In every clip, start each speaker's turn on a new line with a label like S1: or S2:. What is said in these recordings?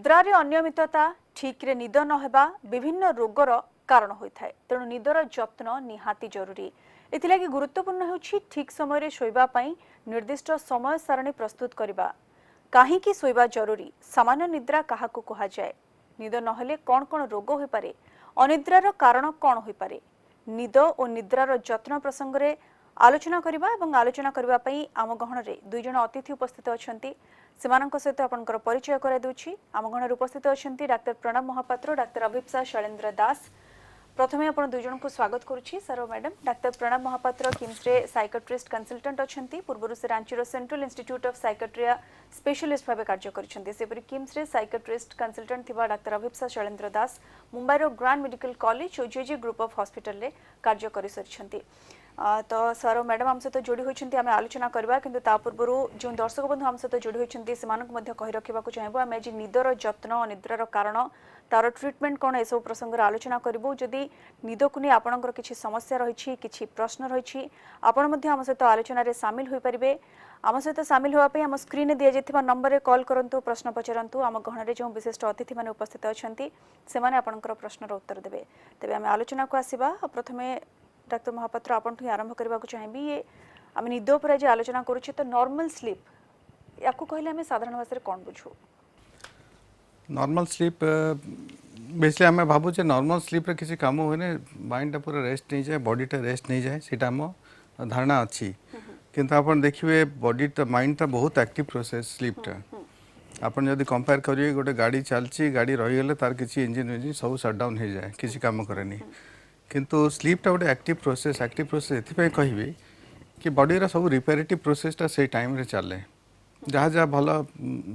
S1: निद्रारे अनियमितता ठीक रे निद नहेबा विभिन्न रोगर कारण होइथाय तेणु निदर जत्न निहाती जरूरी। एथिलागि गुरुत्वपूर्ण हेउछि ठीक समय रे शोइबा पई निर्दिष्ट समय सारणी प्रस्तुत करिबा। काहेकि शोइबा जरूरी, सामान्य निद्रा काहाकु कहा जाय, निद नहेले कोन कोन रोग होई पारे, अनिद्रार कारण कोन होई पारे, निद और निद्रार जत्न प्रसंग रे आलोचना करिबा एवं आलोचना करिबा पई आम गहन रे दुई जण अतिथि उपस्थित अछंती। सेमानक सहित आपनकर परिचय करा देउछि। आम गहन रे उपस्थित अछंती डाक्टर प्रणव महापात्र, डाक्टर अभिप्सा शैलेंद्र दास। प्रथमे आपण दुई जण को स्वागत करूछि। Sir madam, doctor Pranab Mahapatra KIMS रे साइकियाट्रिस्ट कंसल्टेंट अछंती। पूर्वरु से रांची रो central institute of psychiatry specialist भाबे कार्य करिसंती। सेपरि किम्स रे साइकियाट्रिस्ट कंसल्टेंट थिबा डाक्टर अभिप्सा शैलेंद्र दास मुंबई रो ग्रांड मेडिकल कॉलेज ओजेजी ग्रुप ऑफ हॉस्पिटल रे कार्य करिसंती। तो सर मैडम आम सहित जोड़ी होती आम आलोचना करवा, किंतु ता पूर्व जो दर्शक बंधु आम सहित जोड़ी होती से कही रखा चाहबू। आम आज निदर जत्न निद्रार कारण तार ट्रिटमेंट कौन एसबू प्रसंग आलोचना करूँ। जदि निद को नहीं आपंकर किसी समस्या रही किसी प्रश्न रही आम सहित आलोचन सामिल हो पारे। आम सहित सामिल होगापी आम स्क्रीन दि जाइए नंबर रे कॉल करूँ, प्रश्न पचारतु। आम गहन में जो विशिष्ट अतिथि मैंने उपस्थित अच्छा से आपंकर प्रश्नर उत्तर देवे। तेज आम आलोचना को आसवा। प्रथमे डाक्टर महापात्र आपंठु आरंभ करने को चाहिए। ये आम निद पर आज आलोचना करुच्छे, तो नॉर्मल स्लीप या कहले आम साधारण भाषा कौन बुझू?
S2: नॉर्मल स्लीप बेसिकली आम भावुचे नॉर्मल स्लीप रे किसी काम हुए माइंड पूरा रेस्ट नहीं जाए, बॉडी टा रेस्ट नहीं जाए, सीटा आम धारणा अच्छी। किंतु आप देखिए बॉडी टा माइंड टा बहुत एक्टिव प्रोसेस स्लीप टा। आप जब कंपेयर करिए गोटे गाड़ी चलती, गाड़ी रहीगले तार किसी इंजिन विंजिन सब सटडाउन हो जाए, किसी काम करे। किंतु स्लीप टा गोटे एक्टिव प्रोसेस ये कहि कि बॉडी रा सब रिपेरेटिव प्रोसेस टा से टाइम रे चले। जहाँ जहाँ भल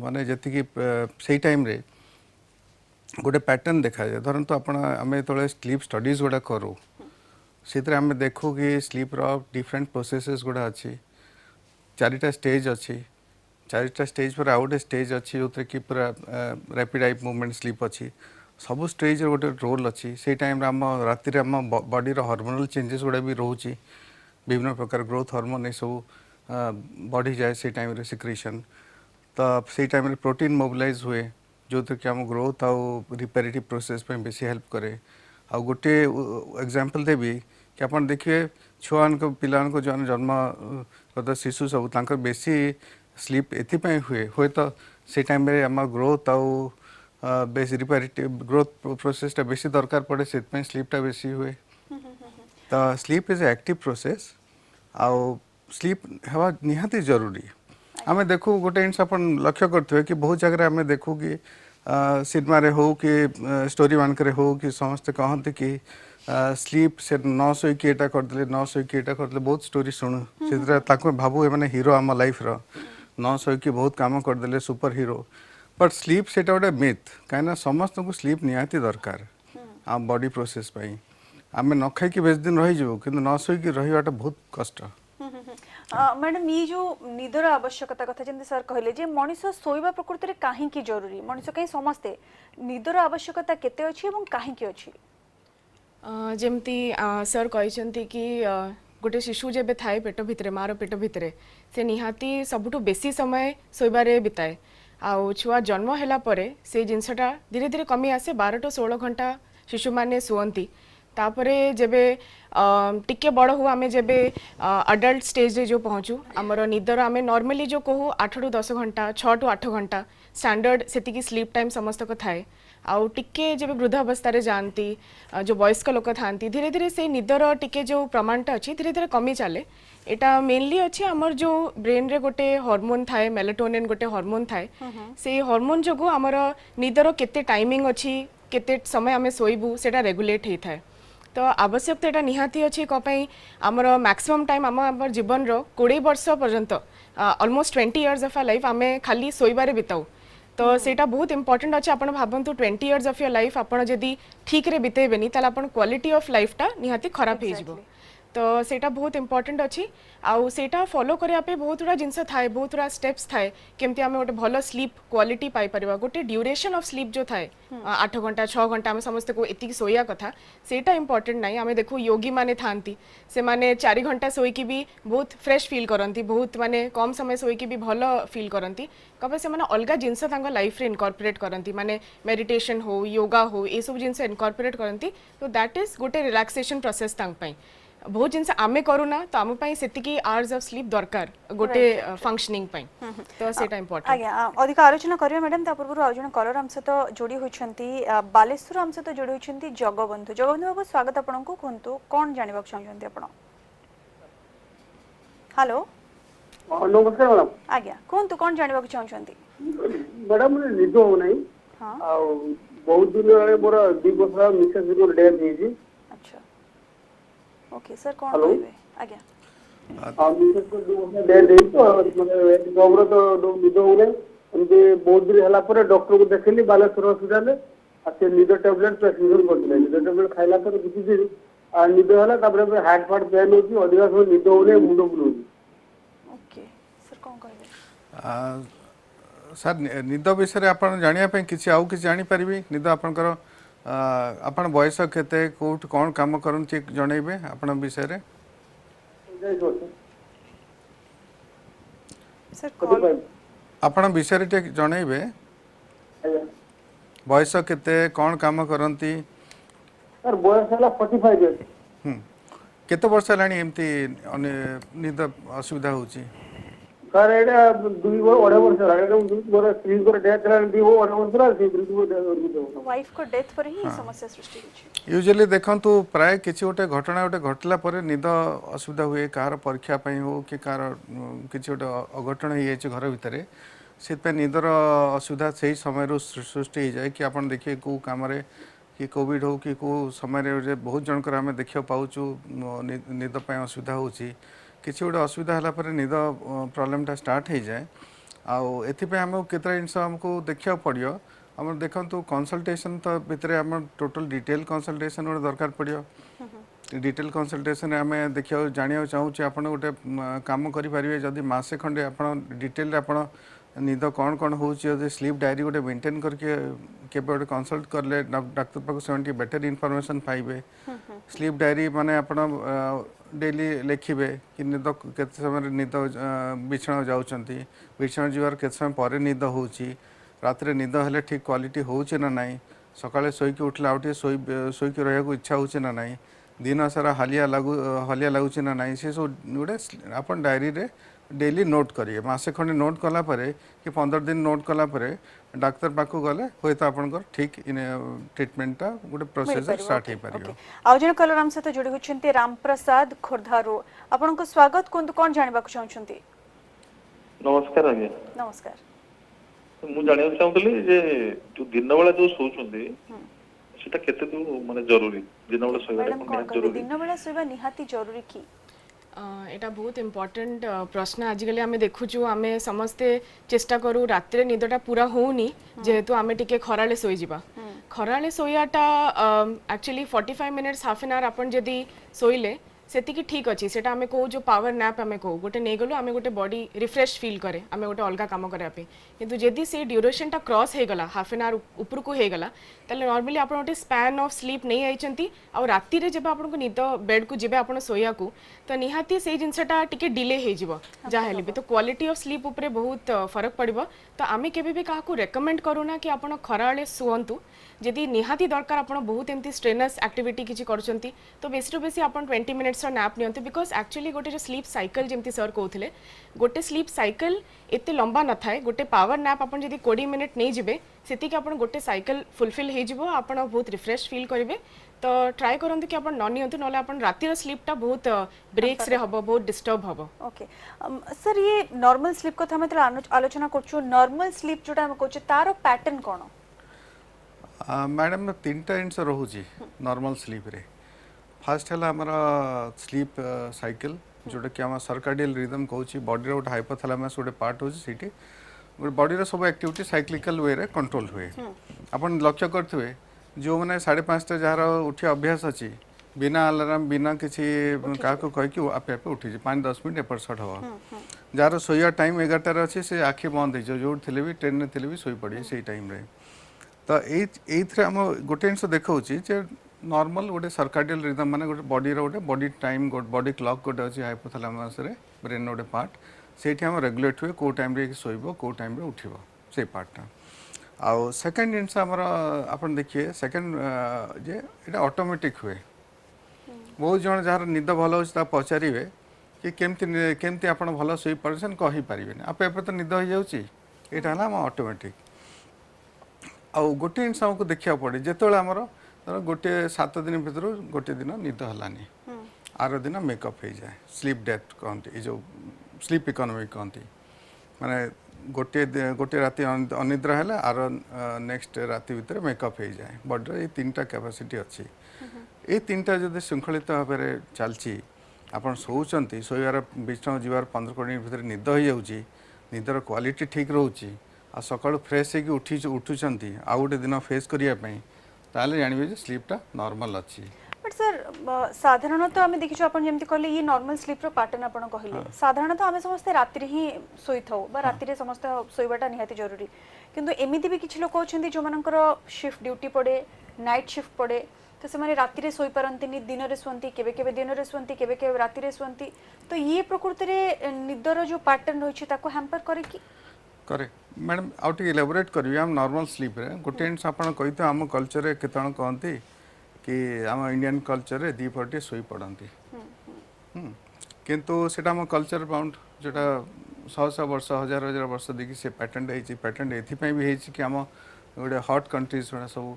S2: माने जी से टाइम रे गोटे पैटर्न देखा जाए। धरतु आप जो स्लीप स्टडीज गुड़ा करूँ से आम देखू कि स्लीप रो डिफरेंट प्रोसेसेस गुड़ा अच्छी, चारिटा स्टेज अच्छी। चारिटा स्टेज पर आउ गोटे स्टेज अच्छी जो कि पूरा रैपिड आई मूवमेंट स्लीप अच्छी। सब स्टेज गोटे रोल अच्छी। से टाइम आम राति आम बॉडी रो हार्मोनल चेंजेस गुड़ा भी रोचे, विभिन्न प्रकार ग्रोथ हार्मोन ये सब बढ़ी जाए से टाइम रे सिक्रीशन। तो से टाइम रे प्रोटीन मोबिलाइज हुए जो कि आम ग्रोथ आउ रिपेरेटिव प्रोसेस पे बेसी हेल्प करे। आ गोटे एग्जांपल देवी कि आप देखिए छुआ पिला जो जन्म शिशु सब तांकर बेसी स्लीप एथिपाई हुए तो से टाइम रे आम ग्रोथ आउ बेसी रिपेरेटिव ग्रोथ प्रोसेस टा बेसी दरकार पड़े, से स्लीप टा बेसी हुए। तो स्लीप इज एक्टिव प्रोसेस आउ स्लीप हवा निहाती जरूरी। आम देखू गोटे जिन आप लक्ष्य करते कि बहुत जगह आम देखू कि सिनेमा रे हो कि स्टोरी मानक हो कि समस्ते कहते कि स्लीप से न शोक एटा करदे न शोक एटा करदे, बहुत स्टोरी शुणु से भावु मैंने हीरो आम लाइफ रो न शोक बहुत काम करदे सुपर हीरो। बट स्लीप से गोटे मिथ, कहीं समस्त को स्लीप निहाती दरकार आम बॉडी प्रोसेस पाई। आम न खाई बेस दिन रही कि न शोक रहीटा बहुत कष्ट।
S1: मैडम, ये जो निदर आवश्यकता कथा जमी सर कहले जे मनीष शोइबा प्रकृति रे काहेकि जरूरी, मनीष कहीं समस्ते निदर आवश्यकता केते अछि एवं काहेकि अछि?
S3: जेमती सर कहते कि गोटे शिशु जेबे थाए पेट भितरे, मार पेट भितरे, से निहाती सबुठु बेसी समय शोइबारे बिताए। आउ छुआ जन्म हैला परे से जिनसटा धीरे धीरे कमी आसे। 12 टू 16 घंटा शिशु माने सुवंती। तापरे जेबे टिके बड़ हो आमे जेबे अडल्ट स्टेज रे जो पहुँचू आमर निदर आमे नॉर्मली जो कहू 8 टू 10 घंटा, 6 टू 8 घंटा स्टैंडर्ड सेतिकी स्लीप टाइम समस्त को थाए। आउ टिके जेबे वृद्धावस्था रे जानती जो वयस्क लोक थांती धीरे धीरे से निदर टिके जो प्रमाणटा अच्छी धीरे धीरे कमी चले। एटा मेनली अच्छी आमर जो ब्रेन रे गोटे हार्मोन थाए, मेलाटोनिन गोटे हार्मोन थाए। से हार्मोन जोगु आमर निदर केते टाइमिंग अच्छी, केते समय आमे सोइबू सेटा रेगुलेट हे थाए। तो आवश्यकता एटा निहाती अच्छी कपाई आमर मैक्सिमम टाइम आम जीवन रो 20 वर्ष पर्यंत ऑलमोस्ट 20 इयर्स ऑफ लाइफ आमे खाली सोइबारे बिताऊ। तो सेटा बहुत इंपोर्टेंट अच्छे। आपण भावंतु 20 इयर्स ऑफ योर लाइफ आपण जदी ठीक रे बितेबेनी ताला आपण क्वालिटी ऑफ लाइफ टा निहाती खराब हे जिवो। तो सेटा बहुत इंपोर्टेंट अच्छी आउ सेटा फॉलो करिया पे बहुत गुड़ा जिनस थाए बहुत गुड़ा स्टेप्स थाए केमती आमे गोटे भलो स्लीप क्वालिटी पाई परिबा गोटे ड्यूरेशन ऑफ स्लीप जो थाए 8 घंटा 6 घंटा आमे समस्त को एतिकी सोया कथा सेटा इंपोर्टेंट नाही आमे देखो योगी माने थांती से माने 4 घंटा सोई की भी बहुत फ्रेश फील करंती बहुत माने कम समय सोई की भी भलो फील करंती कबे से माने अलगा जिनस तांगा लाइफ रे इनकॉर्पोरेट करंती माने मेडिटेशन हो योगा हो ए सब जिनस इनकॉर्पोरेट करंती तो दैट इज गोटे रिलैक्सेशन प्रोसेस तांग पई बहुत जिनस आमे करूना तो आम पई सेतिकी आवर्स ऑफ स्लीप दरकार गोटे फंक्शनिंग पई तो सेटा इंपोर्टेंट
S1: आज्ञा अधिक आलोचना करिया मैडम ता पूर्व आउ जण कलर हम सहित जोड़ी होइछंती बालेश्वर हम सहित जोड़ी होइछंती जगबंधु बाबू स्वागत आपनकु कोंतु कोन जानिबाक चाहछंती आपण हेलो
S4: नमस्कार मैडम
S1: आज्ञा कोंतु कोन जानिबाक चाहछंती
S4: मैडम निद हो नहीं
S1: हां
S4: बहुत दिन वाले मोर 2 वर्ष मिसेस को डेथ ହେଇଛି
S1: अच्छा ओके सर कोन
S4: Hello?
S1: कहबे आज्ञा
S4: मिसेस को 2 वर्ष डेथ ହେଇଛି तो मतलब गौर तो निद हो नहीं एमती बहुत दिन हला पर डॉक्टर को देखली बालेश्वर हॉस्पिटल में से निद टैबलेट प्रेस्क्रिप्शन करथिले निद टैबलेट खाइला पर किछि दिन निद हला तापर हार्ट फार्ट पेन होची अधिका सब निद हो नहीं मुंड बुलौची
S1: ओके सर कोन कहबे
S2: सर निद विषय आपन जानिया पे किछि आउ किछि जानि परबी निद आपनकर आपन बयस केते कोठ कोन काम करन ठीक जणैबे आपन विषय रे
S1: सर कॉल
S2: आपन विषय रे ठीक जणैबे बयस केते कोन काम करंती
S4: सर बयस हला 45 इयर्स
S2: केते वर्ष लानी एमती निद असुविधा होची
S4: सर एटा 2 अढ़ाई वर्ष लागेगा मोर स्त्री को डेथ हला 2 अढ़ाई वर्ष ला से स्त्री को डेथ
S1: वाइफ को डेथ पर ही समस्या सृष्टि होची
S2: यूजुअली देखंतु प्राय किछि गोटे घटना गोटे घटला परे निद असुविधा हुए कार परीक्षा पई हो कि कार किछि गोटे अघटन हो जाए घर भितर से निदर असुविधा से समय सृष्टि हो जाए कि आपन देखिए को काम रे कि कोविड हो कि को समय रे बहुत जनकर आमे देखियो पाउचु निद पई असुविधा होची किछि गोटे असुविधा हला परे निद प्रॉब्लमटा स्टार्ट हो जाए आउ एथिपे हम केतरा जिनस हमको देखिया पड़ियो हम देखंतु कंसल्टेशन तो भितर हम टोटल डिटेल कंसल्टेशन गोटे दरकार पड़ियो डिटेल कंसल्टेशन आम देखिया जानिया चाहूँ आपन गोटे काम करि परिबे जदि मासे खंडे आपन डिटेल आपन निद कौन कौन होची स्लीप डायरी गोटे मेंटेन करके केबे गोटे कंसल्ट करले डॉक्टर पाक से बेटर इनफॉरमेशन पाइबे स्लीप डायरी माने आपन डेली लिखिबे कि निद केते समय निद बिछण जाउचंती बिछण जीवार केते समय परे निद होची रात्रे निद हेले ठीक क्वालिटी होची ना नाही सकाळे सोईकी उठला आउटे सोईकी रहया को इच्छा होची ना नाही दिन सारा हालिया लागुची ना नाही से सो गोटे आपन डायरी रे डेली नोट करिए मासे खंडे नोट कला परे कि 15 दिन नोट कला परे डॉक्टर पाखु गले होय तो आपनकर ठीक ट्रीटमेंटटा गोटे प्रोसीजर स्टार्ट हे परियो
S1: आउ जण कलर हम सहित जोड़ी होछंती राम प्रसाद खोरधारो आपनको स्वागत कोंतु कोन जानिबाक चाहछंती
S5: नमस्कार आज्ञा
S1: नमस्कार
S5: मु जानिया चाहूतली जे जो दिन बेला जो सोचुंदी सेटा केते दू माने जरूरी दिन बेला सोइबा
S1: मैडम कोन कहबे
S5: जरूरी
S1: दिन बेला सोइबा निहाती जरूरी की
S3: एटा बहुत इम्पोर्टेंट प्रश्न आजिकल आमे देखुचु आमे समस्ते चेष्टा करू रात्रे निदटा पूरा होउनी जेहेतु आमे टिके खराले सोई जिबा खराले सोयाटा actually 45 minutes half an hour अपन जदी सोइले सेतिकी ठीक अछि सेटा आमे को जो पावर नैप आमे को गोटे नै गलो आमे गोटे बॉडी रिफ्रेश फील करे आमे गोटे अलगा काम करे पे किंतु जदी से ड्यूरेशन टा क्रॉस हे गला हाफ एन आवर ऊपर को हे गला तले नॉर्मली आपण गोटे स्पैन ऑफ स्लीप नै आइचंती आ राती रे जेबा आपण को निद बेड को जेबे आपण सोया को तो निहाती से जिनसटा टिके डिले हे जिवो जा हेले भी तो क्वालिटी ऑफ स्लीप ऊपर बहुत फरक पड़िबो तो आमे केबे भी काहा को रेकमेंड करूना कि आपण खराळे सुवंतु जदि निहाती दरकार आपण बहुत एमती स्ट्रेनस एक्टिविटी किछि करचंती तो बेसी बेसी आपण 20 मिनिट्स रो नैप नियंतु बिकॉज एक्चुअली गोटे जो स्लीप साइकिल जेमती सर कहउथिले गोटे स्लीप साइकिल एते लंबा न थाए गोटे पावर नैप आपण जदि 20 मिनिट नै जिबे सेति कि आपण गोटे साइकिल फुलफिल हे जिवो आपण बहुत रिफ्रेश फील करिवे तो ट्राई करंतु कि आपण न नियंतु नले आपण राती रो स्लीप टा बहुत ब्रेक्स रे हबो बहुत डिस्टर्ब हबो
S1: ओके सर ये नॉर्मल स्लीप को हम आलोचना करछु नॉर्मल स्लीप जोटा हम कहछु तारो पैटर्न कोन
S2: मैडम तीनटा जिनस रोची नॉर्मल स्लीप रे फास्ट है हमारा स्लीप साइकिल जोटा कि आम सर्काडियल रिदम कहूँ बॉडी गोटे हाइपोथैलेमस गोटे पार्ट होती गोटे बॉडी सब एक्टिविटी साइक्लिकल वे रे कंट्रोल हुए अपन लक्ष्य करेंगे जो मैंने 5:30 जार उठिया अभ्यास अच्छी बिना अलार्म बिना किसी क्या कहीकि आपे आपे उठी 5-10 मिनट एपट सट हम जार शोया टाइम 11टार अच्छे से आखि बंद हो जो थे भी ट्रेन थे भी शोई पड़े से टाइम रे तो ये आम गोटे जिन देखा नॉर्मल गोटे सर्काडियल रिदम माने गोटे बॉडी रो गोटे बॉडी टाइम बॉडी क्लॉक गोटे अच्छी हाइपोथैलेमस रे ब्रेन गोटे पार्ट से रेगुलेट हुए कौ टाइम रे शोइबो कौ टाइम रे उठिबो से पार्टटा आउ सेकंड जिनस आमर आपण देखिए सेकंड जे एटा ऑटोमेटिक हुए बहुत जन जार निद भल हो पचारे कि केमती केमती आप भल शोई पार्सन कहींपारे आपे एपे तो निद हो जाऊँगी यहाँ आम ऑटोमेटिक आउ गोटे जिन आमको देखा पड़े जिते आमर गोटे 7 दिन भर गोटे दिन निद हलानी आर दिन मेकअप हो जाए स्लीप डेथ कहते जो स्लीप इकोनॉमी कहती माने गोटे राति अनिद्रा है आर नेक्स्ट राति भितर मेकअप हो जाए बॉडी ये 3टा कैपेसिटी अच्छी ये 3टा जब श्रृंखलित भाव में चलती आपड़ शोचती शोबार विश्राम जीवार 15-20 मिनट भर निद हो जाऊँगी निदर क्वालिटी ठीक रोचे आ सका फ्रेश हो उठुंट आउ गोटे दिन फेस करने ताले जानवे स्लीपटा नॉर्मल अच्छी
S1: बट सर साधारणतः आम देखी आप जमी कहले ये नॉर्मल स्लीप पैटर्न आप कहले साधारणतः आम समस्ते राति ही शोई था राति समस्त शोवाटा निहाती जरूरी किंतु एमती भी किसी लोक अच्छा जो मानकर शिफ्ट ड्यूटी पड़े नाइट शिफ्ट पड़े तो से राति शोई पारती दिन में शुंती केवे दिन में शुंती केवे राति शुंती तो ये प्रकृति में निदर जो पैटर्न रही है हैम्पर करे कि
S2: करे मैडम आउ टे इलाबोरेट करी आम नॉर्मल स्लीप रे गोटे जिन आप कही आम कल्चर केत कहती कि आम इंडियन कल्चर रे 2 पटे शोई पड़ती किंतु सेटा आम कल्चर बाउंड जोटा 100 वर्ष 1000 वर्ष देखिए से पैटर्न एथपाई भी है कि आम गोटे हट कंट्रीज गुड़ा सब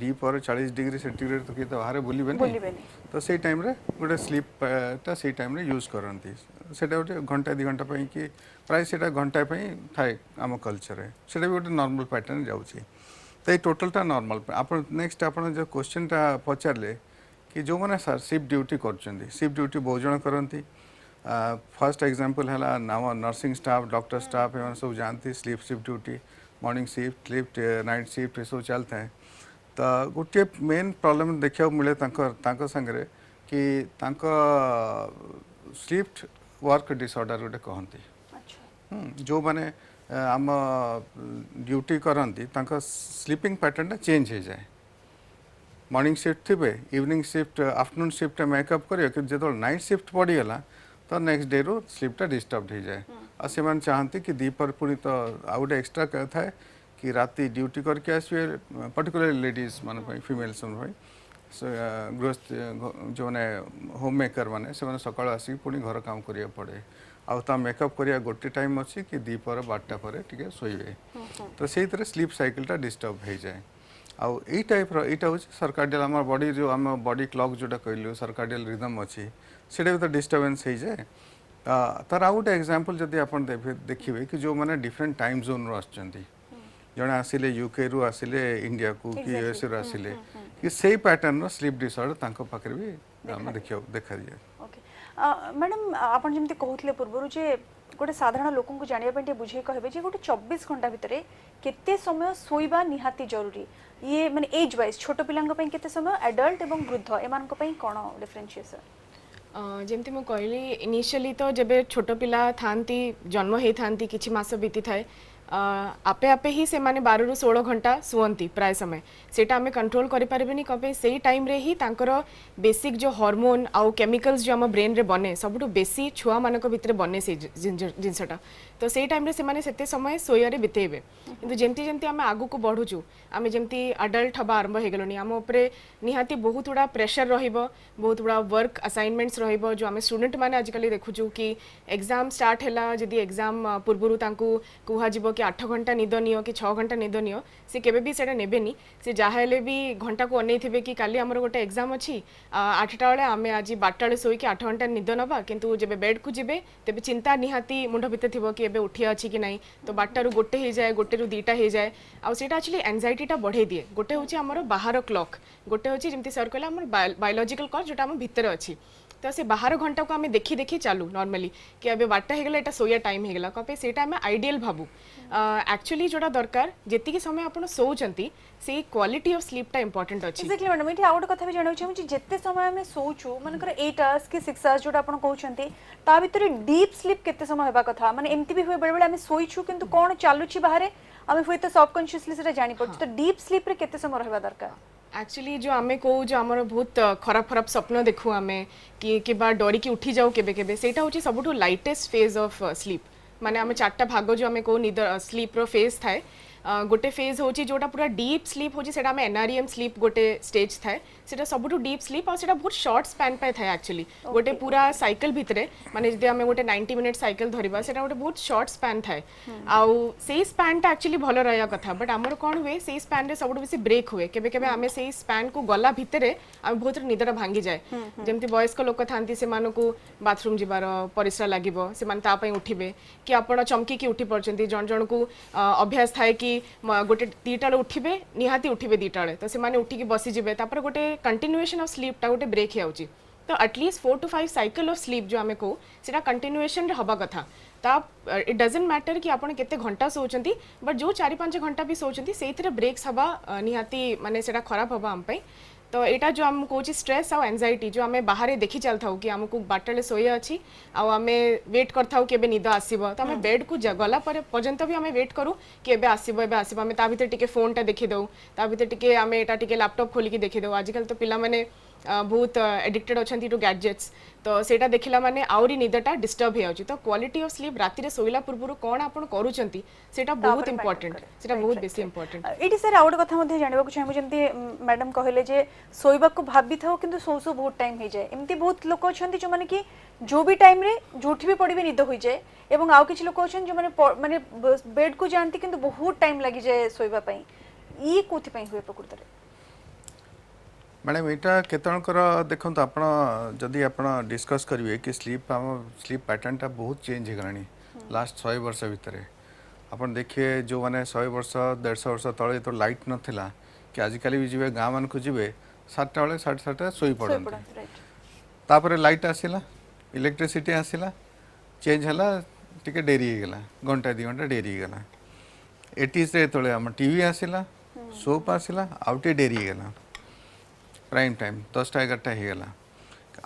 S2: 2 पर 40 डिग्री सेंटीग्रेड तो किए तो बाहर बुलबे तो से टाइम रे गोटे स्लीपटा से टाइम रे यूज करती से गोटे घंटा 2 घंटा कि प्राय से घंटा थाए आम कल्चर से भी गोटे नॉर्मल पैटर्न जाऊँगी तो ये टोटलटा नॉर्मल आप नेक्स्ट आप जो क्वेश्चनटा पचारे कि जो मैंने शिफ्ट ड्यूटी कर शिफ्ट ड्यूटी बहुत जन करती फर्स्ट एग्जांपल है नाम नर्सिंग स्टाफ डॉक्टर स्टाफ एम सब जानती sleep shift duty morning shift lift night shift ये सब चलता है तो गोटे मेन प्रॉब्लम देखा मिले सांगे कि स्लीप वर्क डिसऑर्डर गोटे कहती जो मैंने आम ड्यूटी करती स्लीपिंग पैटर्न चेंज हो जाए मॉर्निंग शिफ्ट थे evening shift afternoon shift makeup कर जो नाइट शिफ्ट पड़गला तो नेक्स्ट डे रो स्लीपटा डिस्टर्ब हो जाए और से चाहती कि दीपर पुणी तो आउ गोटे एक्सट्रा था कि राति ड्यूटी करके आसवे पर्टिकुलर लेडीज मान फिमेल्स गृहस्थ जो मैंने होम मेकर मैंने से सकाल आसिक पुणी घर काम करिया पड़े आउ मेकअप करिया गोटे टाइम अच्छी कि 2 पर 12टा पर टिके शोइबे तो से स्लीप साइकिलटा डिस्टर्ब हो जाए आउ यही टाइप यहाँ हूँ सर्काडियल आम बॉडी जो आम बॉडी क्लॉक जोटा कहलु सर्काडियल रिदम अच्छी से भी तो डिस्टर्बेंस हो जाए तार आउ गोटे एग्जांपल जदि आप देखिए कि जो मैंने डिफरेंट टाइम जोन रो आसचंती जड़े आसिले यूके रु आसिले इंडिया को कि यूएस रु आसिले कि सही पैटर्न रो स्लीप डिसऑर्डर तांको पाखरे भी हम देखा दिए
S1: मैडम आप जमी कहते पूर्व जे गोटे साधारण लोक जानापी बुझे कहे गोटे 24 घंटा भितर केते समय शोइबा निहाती जरूरी ये माने एज वाइज छोट पिलांग पई केते समय एडल्ट एवं वृद्ध एमान को पई कोन डिफरेंशिएशन
S3: जमती मु कहली इनिशियली तो जब छोट पिला थांती जन्म होई थांती किछि मास बीती थाए आपे आपे ही से माने 12 ରୁ 16 घंटा शुअंती प्राय समय सेटा आमे कंट्रोल करि पारबेनी कबे सेही टाइम रे ही तांकर बेसिक जो हार्मोन आउ केमिकल्स जो हम ब्रेन रे बने सबटु बेसी छुआ मानक भितरे बने से जिनसटा तो सेही टाइम रे से माने सेते समय सोयारे बितेबे किंतु जेमती जेमती आमे आगु को बढ़ुचु आमे जेमती अडल्ट हबा आरंभ हे गेलोनी आम ऊपर निहाती बहुत गुड़ा प्रेशर रहिबो बहुत गुड़ा वर्क असाइनमेंट्स रहिबो जो आमे स्टूडेंट माने आजकल देखुचु कि एग्जाम स्टार्ट हैला जदी एग्जाम पूर्वरु तांकू कुहा जिवो कि 8 घंटा निद नियो कि 6 घंटा निद नियो से केबे भी सेटा नेबेनी से जाहेले भी घंटा को अनै थिबे कि काली हमर गोटे एग्जाम अछि 8टा बेले आमे आज 12टा बेले सोई कि 8 घंटा निद नबा किंतु जेबे बेड को जिबे तेबे चिंता निहाती मुंड भितर थिबो कि एबे उठिया अछि कि नाही तो 12टा रु गोटे हे जाए गोटे रु 2टा हे जाए आ सेटा एक्चुअली एंजाइटी टा बढ़े दिए गोटे होछि हमर बाहर क्लॉक गोटे होछि जेमति सर कहला हमर बायोलॉजिकल क्लॉक जोटा हम भितर अछि तो से बाहर घंटा को आम देखी देखी चालू नॉर्मली कि अबे 12टा होगला एटा सोया टाइम होगला कपे सेटा आम आइडियल भाबू एक्चुअली जोड़ा दरकार जेतिकी समय आपण सोचंती से क्वालिटी ऑफ स्लीप टा इंपोर्टेंट अछि
S1: एक्जेक्टली मैडम ये आउट कथा भी जाना चाहिए जिते समय आम सोचु मानकर 8 आवर्स कि 6 आवर्स जोटा आपण कहउछंती ता भीतर डीप स्लीप केते समय हेबा कथा माने एमती भी हुए बेले बेले आम सोइछु किंतु कोन चालुची बाहर आम हुए तो सबकॉन्शियसली सेटा जानि पड़छ तो डीप स्लीप रे केते समय रहबा दरकार
S3: एक्चुअली जो आमे को जो आमर बहुत खराब खराब स्वप्न देखु आमे कि बा डरी की उठी जाऊ केबे केबे सेटा होची सबुठु लाइटेस्ट फेज ऑफ स्लीप माने आमे चारटा भाग जो आमे को निद स्लीप रो फेज थाए गोटे फेज होची जोटा पूरा डीप स्लीप होची सेटा आमे एनआरईएम स्लीप गोटे स्टेज थाए सेटा सबुठु डीप स्लीप और सेटा बहुत शॉर्ट स्पैन पे थाए एक्चुअली गोटे पूरा साइकिल भितरे माने जदि आमे गोटे 90 मिनिट साइकिल धरिबा सेटा गोटे बहुत शॉर्ट स्पैन थाए आउ सेई स्पैन टा एक्चुअली भलो रहया कथा बट हमर कोन हुए सेई स्पैन रे सबुठु बेसी ब्रेक हुए केबे केबे आमे सेई स्पैन को गला भितरे आमे बहुत निदरा भांगी जाए जेमति वयस्क लोक थांती से मानको बाथरूम जिबार परिश्रा लागिबो से मान ता पई उठिबे कि आपण चमकी की उठी पड़चंती जण जण को अभ्यास थाए कि गोटे 2टा उठिबे निहाती उठिबे 2टा तो से माने उठी की बसी जिबे तापर गोटे कंटिन्यूएशन ऑफ स्लीप टा गोटे ब्रेक हेउची तो at least 4 to 5 cycle of sleep जो आमे को सेटा कंटिन्यूएशन रे हबा कथा ता इट डजंट मैटर कि आपण केते घंटा सोचंती बट जो 4-5 घंटा भी सोचंती सेइथरे ब्रेक्स हबा निहाती माने सेटा खराब हबा हम पई तो एटा जो हम कहूँ स्ट्रेस आउ एंजाइटी जो आम बाहर देखी चल था कि आमको 12टा सोया अच्छी आम वेट करता केबे निद आसीबो तो आम बेड को गला पर्यंत भी आम वेट करूँ कि एबे आसीबो एबे आसीबो आम ता भीतर टिके फोन टा देखि दउ ता भीतर टिके आम एटा टिके लैपटॉप खोलिकी देखि दउ आजकल तो पिला माने बहुत एडिक्टेड अच्छी टू गैजेट्स तो सेटा देखिला माने आउरी निदटा डिस्टर्ब हो तो क्वालिटी ऑफ स्लीप राति रे सोइला पूर्व कोन आपण करूचंती सेटा बहुत इंपोर्टेंट सेटा बहुत बेसी इंपोर्टेंट
S1: एटी सर आउट कथा मध्ये जानिबा को चाहबो जेंती मैडम कहले जे सोइबा को भाबी थाओ किंतु सो बहुत टाइम हे जाए एमती बहुत लोक अछंती जो माने कि जो भी टाइम रे जोठी भी पड़िबे निद होई जाए एवं आउ किछ लोक अछन जो माने बेड को जानती किंतु बहुत टाइम लागि जाए सोइबा पई ई कोथि पई हुए प्रकृत रे
S2: मैडम यहाँ केतणकर देखो आप जदि आप डिस्कस करेंगे कि स्लीप स्लीप पैटर्न टा बहुत चेंज हो गलानी लास्ट 100 वर्ष भितर आप देखिए जो मैंने 100 वर्ष 150 वर्ष तले तो लाइट नाला कि आजिकल भी जी गाँव मान को जी 7टा बेले 7:30 शोई पड़ते लाइट आसला इलेक्ट्रिसिटी आसला चेंज है टी डेरी होगला घंटा 2 घंटा डेरी होगला 80s रे आम टीवी आसला सोप आसला आउटे डेरी होगला प्राइम टाइम 10टा 11टा होगला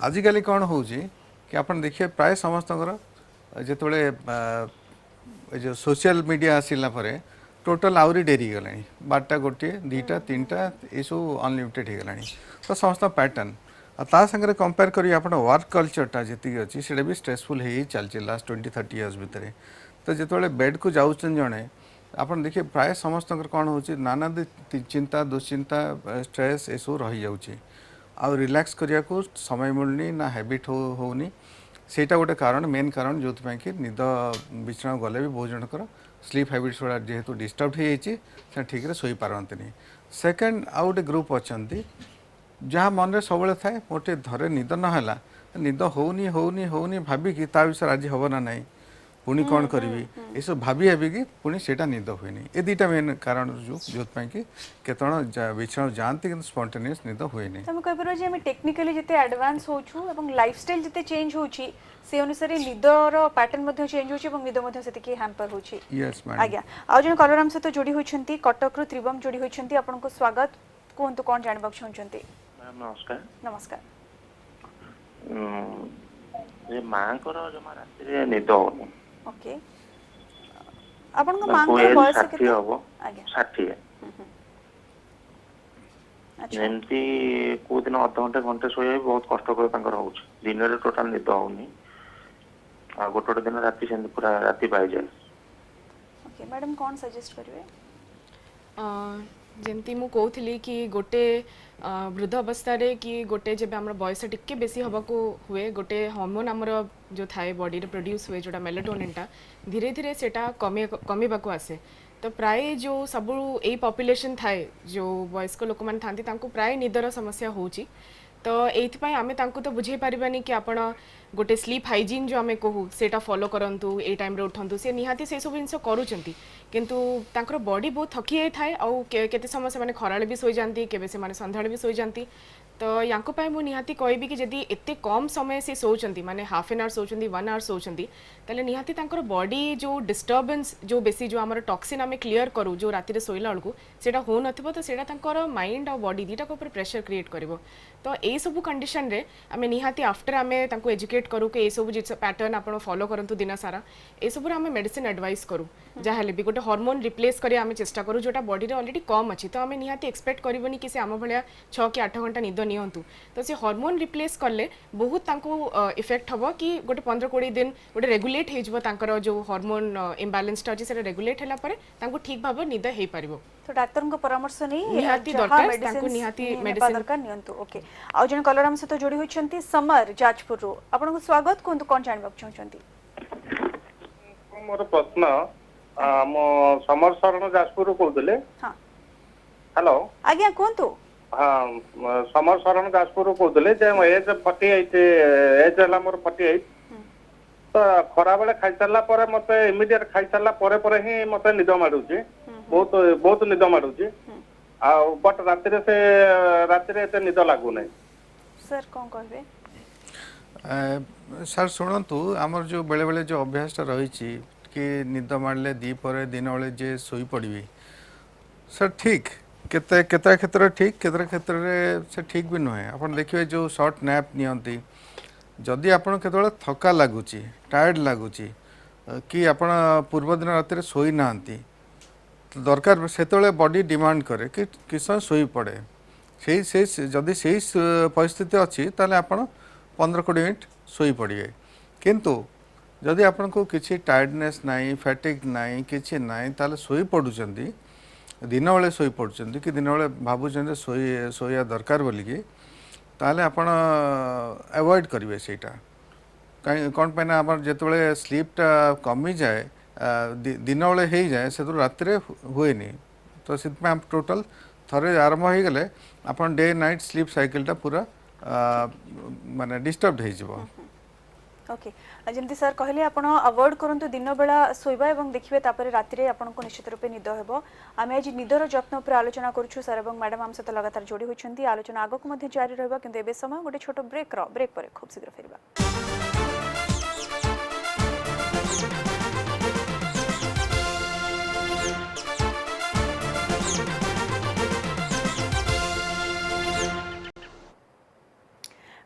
S2: आजिकल कौन हो कि आप देखिए प्राय समस्त जो सोशल मीडिया आसला टोटल आउरी डेरी गला 12टा 1 2टा 3टा ये सब अनलिमिटेड होगला तो समस्त पैटर्न ता सागर कंपेयर करी आप वर्क कल्चरटा जी अच्छी से भी स्ट्रेसफुल हो चलती लास्ट 20-30 इयर्स भितर तो जो बेड को जाऊन जड़े आप देखिए प्राय समस्त कौन हो नाना चिंता दुश्चिंता स्ट्रेस ये सब रही जाऊँगी आउ रिलैक्स करने को समय मिलनी ना हैबिट होनी सेटा गोटे कारण मेन कारण जो कि निद बिछना गले भी बहुत जनकर स्लीप हैबिट्स गुड़ा जेहेतु डिस्टर्ब हो ठीक से शोई पारती सेकेंड आउ गोटे ग्रुप अच्छा जहाँ मन में सब थाए मोटे धरे निद ना निद होनी होनी होनी भाविकी ता विषय आज हम ना नहीं पुणी कौन करी ये सब भाभी भाविकी पुणी से निद हुए ये 2टा मेन कारण जो कि केतण बिछना जाती कि स्पॉन्टेनियस निद हुए नहीं
S1: हम कह पारो जे हम टेक्निकली जते एडवांस होछु एवं लाइफस्टाइल जते चेंज होछि से अनुसार निदर पैटर्न मध्ये चेंज होछि एवं निद मध्ये सेति की हैम्पर होछि
S2: यस मैडम
S1: आज्ञा आ जन कलराम से तो जोडी होइछंती कटक रु त्रिवम जोडी होइछंती आपन को स्वागत कोंतु कोन जानबा छौंचंती
S6: मैम नमस्कार
S1: नमस्कार
S6: ये मां को जमा राति रे निद होनी
S1: ओके आपन को मां को बयस केते
S6: हबो
S1: आज्ञा
S6: 60
S1: अच्छा
S6: एमती को दिन आधा घंटे घंटे सोया बहुत कष्ट कर दिन में टोटाल निद होनी गोटे दिन राति से पूरा राति पाई जाए
S1: ओके मैडम कौन सजेस्ट करिवे
S3: जेमती मु कहूली कि गोटे वृद्ध अवस्था रे कि गोटे जब आम बयस टिके बेसी हवा को हुए गोटे हार्मोन आमर जो थाए बॉडी रे प्रोड्यूस हुए जोटा मेलाटोनिन धीरे धीरे सेटा कमीबा को आसे तो प्राय जो सब यही पॉपुलेशन थाए जो वयस्क लोक मैंने थांती तांको प्राय निदर समस्या होची तो एइथपाई आमे तांको तो बुझे पारिबानी कि आपण गोटे स्लीप हाइजीन जो आमे कहू सेटा फॉलो करंतु ए टाइम रे उठंतु से निहाती से सब जिंस करूचंती किंतु तांकर बॉडी बहुत थकी थाए आउ केते समय से माने खराळे भी सोई जानती केबे से माने संध्याळे भी सोई जानती तो यांको पाए मु निहाती कहबी कि जदि एते कम समय से सोचंती माने हाफ एन आवर सोचंती 1 आवर सोचंती ताले निहाती तांकर बॉडी जो डिस्टर्बेंस जो बेसी जो हमर टॉक्सिन आमे क्लियर करू जो राति रे सोइला बेलकू सेटा हो नथिबो तो सेटा तांकर माइंड और बॉडी दीटा को ऊपर प्रेशर क्रिएट करबो तो ए सब कंडीशन रे आमे निहाती आफ्टर आमे तांको एजुकेट करू कि ए सब जिस पैटर्न आपण फॉलो करंतु दिन सारा ए सब रे आमे मेडिसिन एडवाइस करू जाहेले भी गोटे हार्मोन रिप्लेस करी आमे चेष्टा करू जोटा बॉडी रे ऑलरेडी कम अछि तो आमे निहाती एक्सपेक्ट करबनी कि से आम भलिया 6 कि 8 घंटा निद नियंतु तो से हार्मोन रिप्लेस करले बहुत तांको इफेक्ट हबो कि गोटे 15-20 दिन गोटे रेगुलेट हे जबो तांकर जो हार्मोन इम्बैलेंस टा अछि से रेगुलेट हैला परे तांको ठीक भाबे निद हे परिबो
S1: तो डाक्टर को परामर्श नहीं
S3: निहाती दरकार तांको निहाती मेडिसिन
S1: दरकार नियंतु ओके आ जन कलर हम सहित जोड़ी होइछंती समर जाजपुर रो आपन को स्वागत कोन कोन जानबा चाहछंती
S7: मोर प्रश्न मो समर शरण जाजपुर कहते
S1: हां
S7: हेलो
S1: आज्ञा कोंतु
S7: हाँ समर शरण जाजपुर कहते जे एज 48 एज है मोर 48 तो खरा बेले खाई सारा पर मते इमिडिएट खाई सारा पर ही मते निद माडुची बहुत बहुत निद माडुची आ बट राति रे से राति रे एते निद लागु नै
S1: सर कोन कहबे
S2: सर शुणु आमर जो बेले बेले जो अभ्यासटा रही कि निद मारले दी पर दिन बेले जे सोई पड़ी सर ठीक केते केते क्षेत्र ठीक केते क्षेत्र रे से ठीक भी नुहे अपन देखिए जो शॉर्ट नैप नियंती जदि आपन केतବେଳେ थका लागुची टायर्ड लागुची कि आपन पूर्व दिन राति रे सोई नांती तो दरकार सेतବେଳେ बॉडी डिमांड करे कि किस सोई पड़े से जदि से परिस्थिति अच्छी ताले आपन 15-20 मिनट सोई पड़िए किंतु जदि आपन को किसी टायर्डनेस नहीं फैटिक नहीं किसी नहीं ताले सोई पड़ुचंदी दिन बेले सोई पड़ुचंदी कि दिन बेले भाबुचंदी सोया दरकार बोलिकी ताले आपन अवॉइड करिवे सेटा कहीं कौन पे ना आप जिते स्लीपटा कमी जाए दिन बेले हो जाए से तो राति रे हुए नहीं तो से आप टोटल थरे आरंभ हो गले अपन डे नाइट स्लीप साइकिलटा पूरा माने डिस्टर्ब हो जिवो
S1: ओके जमती सर कहले आपण अवॉइड करंतु दिन बेला सोइबा एवं देखिबे तापर राति रे आपण को निश्चित रूपे निद हेबो आमे आज निदर जत्न उपर आलोचना करछु सर एवं मैडम हम सहित लगातार जोड़ी होइछंती आलोचना आगो को मध्ये जारी रहबा किंतु एबे समय गोटे छोटो ब्रेक पर खूब शीघ्र फेरबा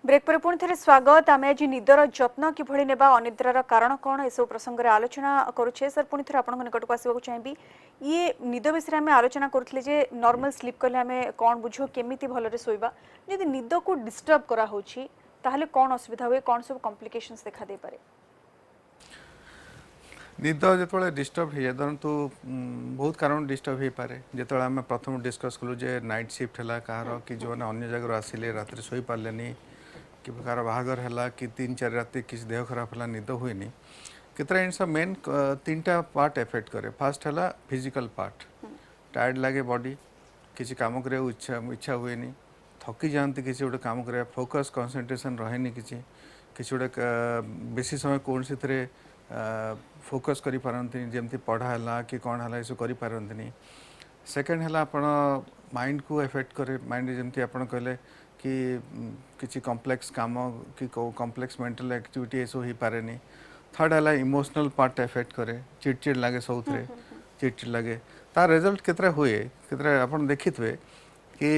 S1: ब्रेक पर पुणी थे स्वागत आम आज निदर जत्न किभଳି नेबा अनिद्रार कारण कौन ए सब प्रसंग रे आलोचना करुछे सर पुणी थे आपन निकट को आसबा चाहिबी ये निद विषय में आलोचना करथले जे नॉर्मल स्लीप करले हमें कौन बुझो केमिति भलरे सोइबा यदि निद को डिस्टर्ब करा होछि ताहले कौन असुविधा हुए कौन सब कॉम्प्लिकेशंस देखा दे पारे
S2: निद जो डिस्टर्ब हो धरतु बहुत कारण डिस्टर्ब हो पारे जो आम प्रथम डिस्कस कलु जे नाइट शिफ्ट है कहार कि जो अन्य जगह आसिले रात शोई पारे कि कार बाहागर है कि 3-4 रात किसी देह खराब है निद हुए केतरा जिनस मेन 3टा पार्ट एफेक्ट करे फर्स्ट है फिजिकल पार्ट टायर्ड लगे बॉडी किसी काम करे इच्छा हुए थकी जाती किसी गोटे काम करे फोकस कंसंट्रेशन रहे किसी गोटे बेसी समय कौन से फोकस करी पारंती जेमती पढ़ा है कि कौन है ये सब करी पारंती सेकेंड है आपण माइंड को एफेक्ट करे माइंड जमती आपण कहले कि किसी कॉम्प्लेक्स काम कि कॉम्प्लेक्स मेंटल एक्टिविटी ये सब हो पारे नहीं थर्ड है इमोशनल पार्ट एफेक्ट करे चिड़चिड़ लगे सब चिड़चिड़ लगे तार रिजल्ट केतरा हुए केतरा आपण देखिथे कि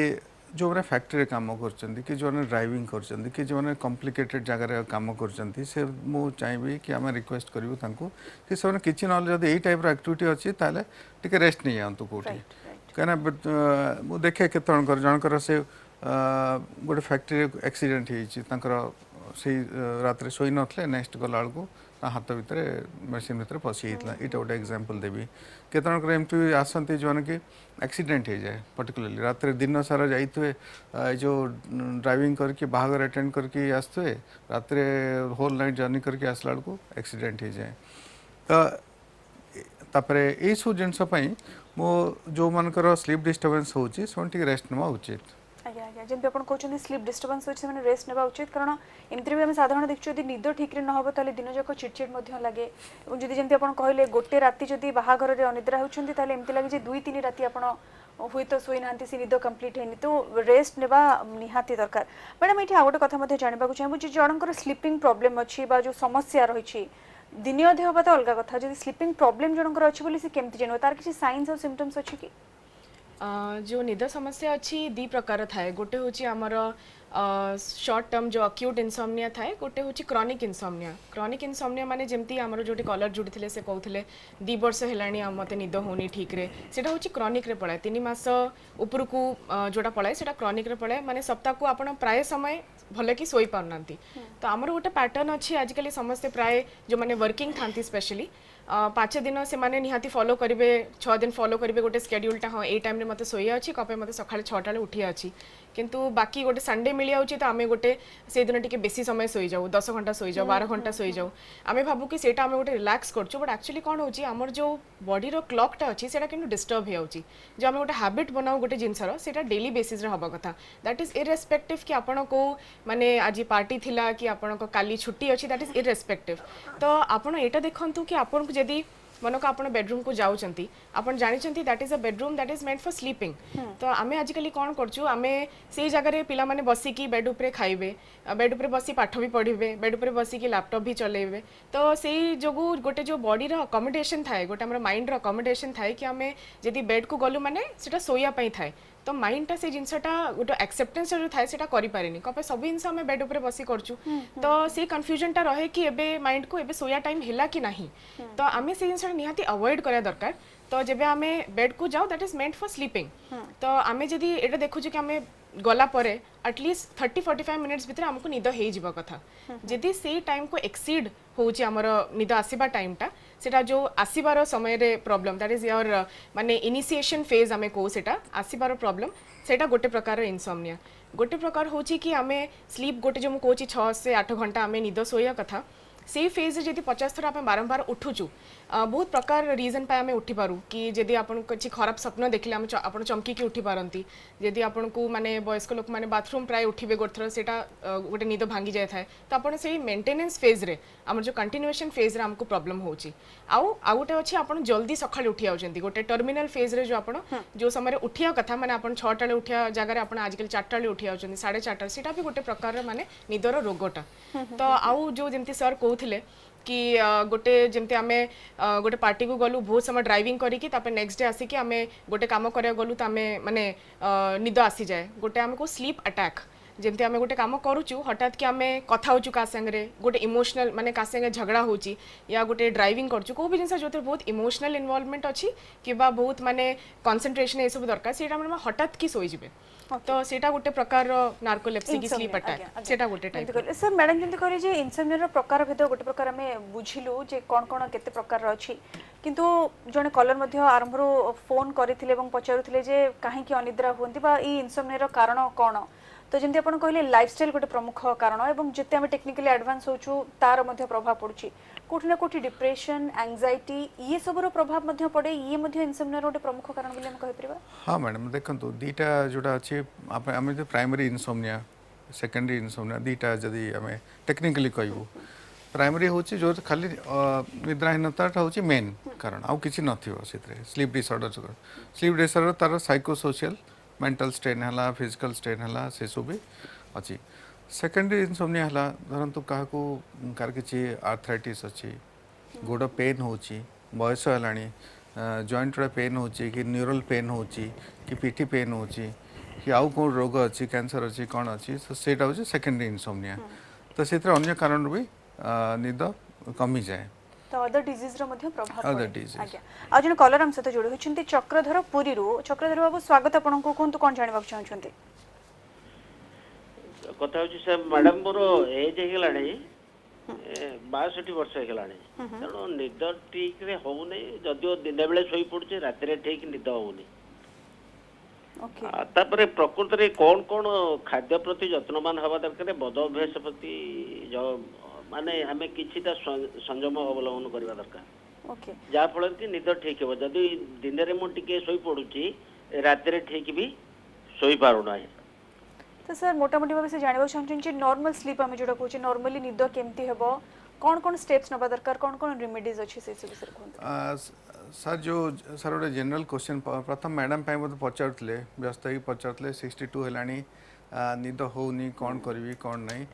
S2: जो मैंने फैक्ट्री काम कर कि जो ड्राइविंग कर कि जो कॉम्प्लिकेटेड जगह काम कर से मु चाहिए कि आम रिक्वेस्ट करूँ कि से किसी ना जब यही टाइप एक्टिविटी अच्छी ताले टिके रेस्ट नहीं जातु कौटी कहीं मुझे देखे केत जनकर से गोटे फैक्ट्री एक्सीडेंट से रात शोई नथिले नेक्स्ट गला बेलू हाथ भितर मेसीन भितर पशि जाता यहाँ गोटे एग्जांपल देवी केतन एमती आसती जो कि एक्सीडेंट हो जाए पर्टिकुलरली रात दिन सारा जाइए जो ड्राइविंग करके बाहागर अटेंड करके आसुए रात होल नाइट जर्नी करके आसला बेलू एक्सीडेंट हो जाए तापर यही सब जिनस मो जो मानकर स्लीप डिस्टर्बेंस होची से रेस्ट नेवा उचित
S1: जमी आप कहते स्लीप डिस्टर्बेंस होती है रेस्ट नेवा उचित कारण एमती भी आम साधारण देखु यदि निद ठीक न हो ताले दिन जाक चिड़चिड़ लगे और जब जमी आप कहले गोटे राति जदि बाहाघर अनिद्रा होती एमती लगे 2-3 राति आप हुई तो शोई ना से निद कंप्लीट है तो रेस्ट नेबा निहाती दरकार मैडम ये गोटे कथा जानवा चाहूँ जनकर स्लीपिंग प्रॉब्लम अच्छी जो समस्या रही दिन अधे हवा तो अलग कथा जो स्लीपिंग प्रॉब्लम जनकर अच्छी बोली से केमती जान तार किसी साइंस और सिम्पटम्स अच्छी कि
S3: जो निद समस्या अच्छी दी प्रकार थाए गोटे हूँ आमर शॉर्ट टर्म जो अक्यूट इनसोम्निया थाए गोटे हूँ क्रॉनिक इनसोम्निया माने जमती आमर जो कलर जोड़ी से कहते 2 वर्ष है मत निद होनी ठीक रे सेटा हूँ क्रॉनिक रे पड़ाए 3 मास उपरकू जोटा पड़ाए सेटा क्रॉनिक रे पड़ाए माने सप्ताह को आपण प्राय समय भले कि सोई पारना तो आमर गोटे पैटर्न अच्छी आजिकल समस्ते प्राय जो मैंने वर्किंग था स्पेशली 5 दिन से माने निहाती फॉलो करेंगे 6 दिन फॉलो करेंगे गोटे स्केड्यूलटा हाँ ये टाइम मत शोया अच्छी कपे मत सका 6टा उठिया अच्छी किंतु बाकी गोटे संडे मिल जाऊँ तो आम गोटे से दिन टी बेसी समय सोई जाऊ 10 घंटा सोई जाऊ 12 घंटा सोई जाऊ आम भावु कि सेटा आम गोटे रिलैक्स करछु बट एक्चुअली कौन होची आमर जो बॉडी रो क्लॉकटा अच्छी सेटा किंतु डिस्टर्ब हो जाउची जो आम गोटे हैबिट बनाऊ गोटे जिनसर सेटा डेली बेसिस रे हबा कथा दैट इज इरेस्पेक्टिव कि आपण को माने आज पार्टी थिला कि आपण को काली छुट्टी अच्छी दैट इज इरेस्पेक्टिव तो आपण एटा देखंतु कि आपण को जदी मन को आप बेडरूम को जाऊँगी आप जानते that is a bedroom that is meant for sleeping तो आम आजिकल कौन करछु आम से जगह पिला माने बसिकी बेड उपरे खाइबे बेड उपरे बसी पाठ भी पढ़े बेड उपरे बसिकी लैपटॉप भी चलेबे तो से जो गोटे जो बॉडी रो अकोमोडेशन थाए गोटे हमर माइंड रो अकोमोडेशन थाए कि आम जदी बेड को गलु माने सेटा सोया पई थाए तो माइंडटा से जिनसटा गोटे एक्सेप्टेंस जो थाए सेटा करि पारेनी कपे सब जिनस आम बेड उपरे बसी करछु तो से कन्फ्यूजनटा रहे कि एबे माइंड को एबे सोया टाइम हैला कि नाही तो आम से जिनसटा निहाती अवॉइड करा दरकार तो जब आम बेड को जाओ that is meant for sleeping तो आम जदी एटा देखु कि आम गला परे एटलिस्ट 30-45 मिनिट्स भितर हमको निद हो जावा कथा जदि से टाइम को एक्सीड होउची हमर निद आसीबा टाइमटा सेटा जो आसीबार समय रे प्रॉब्लम दैट इज योर माने इनिशिएशन फेज आमे को सेटा आसीबार प्रॉब्लम सेटा गोटे प्रकार इनसोम्निया गोटे प्रकार होची कि आमे स्लीप गोटे जो मु कोची 6 से 8 घंटा आमे निद सोया कथा से फेज जदि 50 थर आम बारंबार उठुचु बहुत प्रकार रीजन पे आम उठी पारू कि जदि आपन किसी खराब स्वप्न देखले आम आप चमकी उठी पारती जदि आपन को माने वयस्क लोक माने बाथरूम प्राय उठिबे गोटे थर सेटा गोटे निद भांगी जाए थाए तो आपन से मेंटेनेंस फेज रे आम जो कंटिन्यूएशन फेज रे हमको प्रॉब्लम होची आउ गोटे अच्छी आपन जल्दी सकाळे उठी आउचंती गोटे टर्मिनल फेज रे जो आपन जो समय उठिया कथा माने आपन 6टा उठिया जगह आपन आजकल 4टा उठी आउचंती 4:30 सेटा भी गोटे प्रकार माने निदर रोगटा तो आउ जो जेमती सर कहउथिले कि गोटे जमती आम गोटे पार्टी को गलु बहुत समय ड्राइविंग करिकी तापर नेक्स्ट डे आसिकी आम गोटे काम करिया गलु तो आम माने निद आसी जाए गोटे आमको स्लीप अटैक जमती आम गोटे काम करूचु हठात कि आम कथा होचु का संगे गोटे इमोशनल माने का संगे झगड़ा होची या गोटे ड्राइविंग करचु को भी जिनस जो बहुत इमोशनल इन्वॉल्वमेंट अच्छी कि बहुत माने कंसंट्रेशन ये सब दरकार सेटा हम हठात कि सोई जिवे तो सेटा गोटे प्रकार नार्कोलेप्सी की स्लीप अटैक सेटा गोटे टाइप
S1: सर मैडम जंती कहले जे इनसोम्निया रो प्रकार भेद गोटे प्रकार हमें बुझिलु जे कोन कोन केते प्रकार अछि किंतु जने कलर मध्ये आरंभ रो फोन करिथिले एवं पचारुथिले जे काहे कि अनिद्रा होंती बा ई इनसोम्निया रो कारण कोन तो जंती आपण कहले लाइफस्टाइल गोटे प्रमुख कारण एवं जते हम टेक्निकली एडवांस होचु तार मध्ये प्रभाव पडुची कोठी ना कोठी डिप्रेशन एंजाइटी ये सब रो प्रभाव मध्ये पड़े ये मध्ये इनसोम्निया रो गोटे प्रमुख कारण बोली हम कहि परबा
S2: हाँ मैडम देखंतु दीटा जोटा अछि आमे जो प्राइमरी इनसोम्निया सेकेंडरी इनसोम्निया दीटा जदी आमे टेक्निकली कहबो प्राइमरी होची जो खाली निद्राहीनता होची मेन कारण आउ किछि नथियो सेतरे स्लीप डिसऑर्डर तार साइको सोशल मेंटल स्ट्रेन हला फिजिकल स्ट्रेन हला से सब भी अच्छी सेकेंडरी इनसोम्निया हला धरंतु काहाकू कार किछि आर्थराइटिस अच्छी गोड़ पेन होची बयस हलाणी जॉइंट रे पेन होची कि न्यूरल पेन होची कि पीठी पेन होची कि आउ को रोग अच्छी कैंसर अच्छी कौन अच्छी तो सेटा होची सेकेंडरी इनसोम्निया तो सेतरे अन्य कारण भी निद कमी जाए
S1: तो अदर डिजीज रो मध्ये प्रभाव
S2: अदर डिजीज
S1: आज्ञा आ जने कलर हम सहित जोड़ी होछंती चक्रधर पुरी रो चक्रधर बाबू स्वागत आपन को कोन तो कोन जानिबा चाहछंती
S8: कथा होची सर मैडम मोर एज हेलाणी 62 वर्ष हेलाणी तेणु निद ठीक रे होउनी जदियो दिन बेले सोई पड़ुचे राति रे ठीक निद होउनी
S1: ओके
S8: तापरे प्रकृति रे कोन कोन खाद्य प्रति यत्नवान हवा दरकार बद अभ्यास प्रति जो माने हमें किछिटा संयम अवलंबन करबा दरकार
S1: ओके
S8: जा फल कि निद ठीक हो जदि दिन रे मु टिके सोई पड़ुची राति रे ठीक भी सोई पारु नाही
S1: तो सर मोटा मोटी भाव से जानिबा चाहछन जे नॉर्मल स्लीप हम जोडा कहूची नॉर्मली निद केमती हेबो कोन कोन स्टेप्स नबा दरकार कोन कोन रेमेडीज अछि से विषय कोन
S2: सर जो सर गोटे जनरल क्वेश्चन प्रथम मैडम मत पचारुले व्यस्त ही पचारुले 62 है निद होनी कौन करी कौन नहीं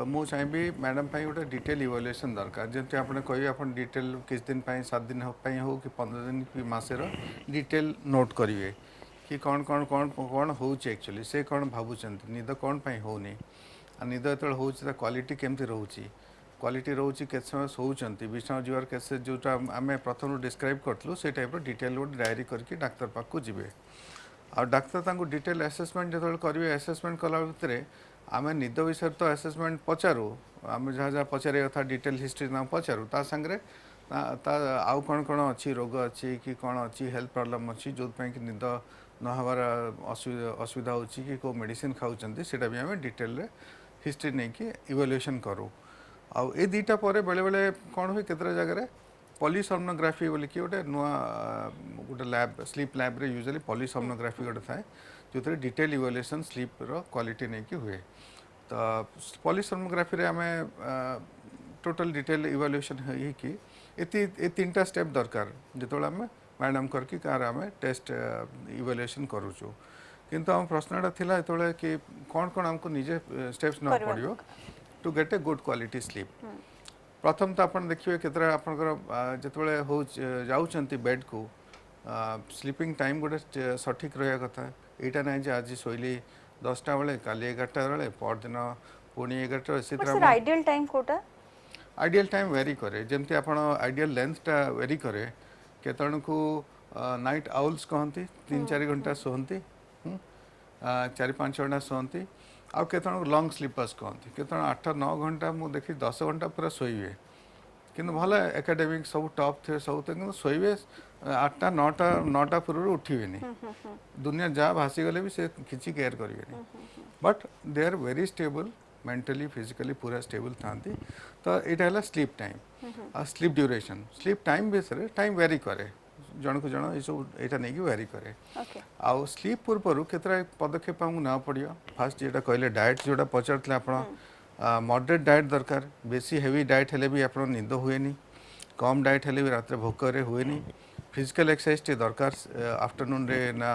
S2: मु चाहिए मैडम गोटे डिटेल इवल्यूएसन दरकार जमी आप कहे आप डिटेल किस दिन 7 दिन हो कि 15 दिन कि मसेर डिटेल नोट करेंगे कि कौन कौन कौन कौन हो एक्चुअली से कौन भावुं निद कौन होनी निद जो हो क्वालिटी केमती रोचे क्वालिटी रोचे के समय शोचती विषण जीवार केसेस जोटा आम प्रथम डिस्क्राइब करूँ से टाइप डिटेल गोटे डायरी करके डाक्तर पाक जी आ डाक्तर डिटेल आसेसमेंट जो करेंगे आसेसमेंट कला भितर आम निद विषय तो आसेसमेंट पचारू आम जहाँ जहाँ पचारे कथा डिटेल हिस्ट्री ना पचारू ता संगे आउ कौन कौन अच्छी रोग अच्छी कि कौन अच्छी हेल्थ प्रॉब्लम अच्छी जो कि निद न हबार असुविधा होची कि को मेडिसिन खाऊँ से भी आम डिटेल हिस्ट्री नहीं कि इवल्यूएशन करूँ आउ ए दुईटा पर बेले बेले कौन हुए केतरा जगह पॉलीसोमनोग्राफी बोली कि गोटे नुआ गोटे लैब स्लीप लैब रे यूजुअली पॉलीसोमनोग्राफी गोटे थाए जो डिटेल इवल्यूएशन स्लीप रो क्वालिटी नहीं कि हुए तो पॉलीसोमनोग्राफी रे आम टोटल डिटेल इवल्यूएशन है कि ए तीनटा स्टेप दरकार जो आम मैडम करके कार आम टेस्ट इवल्यूएशन करूँ किंतु आम प्रश्नटा थिला जो कि कौन कौन आमको निजे स्टेप्स न पड़ो to get a good quality sleep प्रथम तो आप देखिए केतरा आपंकर जो हो जाऊँच बेड को स्लीपिंग टाइम गोटे सठिक रहा कथा यहाँ ना जे आज शोली 10टा बेले काली 11टा बेले परदिन पुणी 11टा से
S1: आइडियल टाइम कोटा
S2: आइडियल टाइम वेरी करे जमती आप आइडियल लेंथटा वेरी करे केतन को नाइट आउल्स कहती 3-4 घंटा सोहती 4-5 घंटा सोहती आउ केतन लंग स्लीपर्स कहती केतन 8-9 घंटा मुझे देखी 10 घंटा पूरा शोबे कि भल एकाडेमिक सब टॉप थे सब कि शोबे 8-9टा पूर्व उठे दुनिया जहाँ भासीगले भी से किसी केयर करेंगे but they are very stable mentally physically पूरा स्टेबल था तो यहाँ है स्लीप टाइम आ स्लीप ड्यूरेशन स्लीप टाइम बेस टाइम वेरी करे जन को जन ये सब यहाँ नहीं वेरी करे आउ स्लीप पूर्व केतरा पदक्षेप आमको ना पड़ो फास्ट जेटा कहले डाएट जोटा पचारे आप मॉडरेट डाएट दरकार बेसी हेवी डाएट हेले भी आप निद हुए कम डाएट हेले भी रात भोकर हुए फिजिकल एक्सरसाइज टे दरकार आफ्टरनून रे ना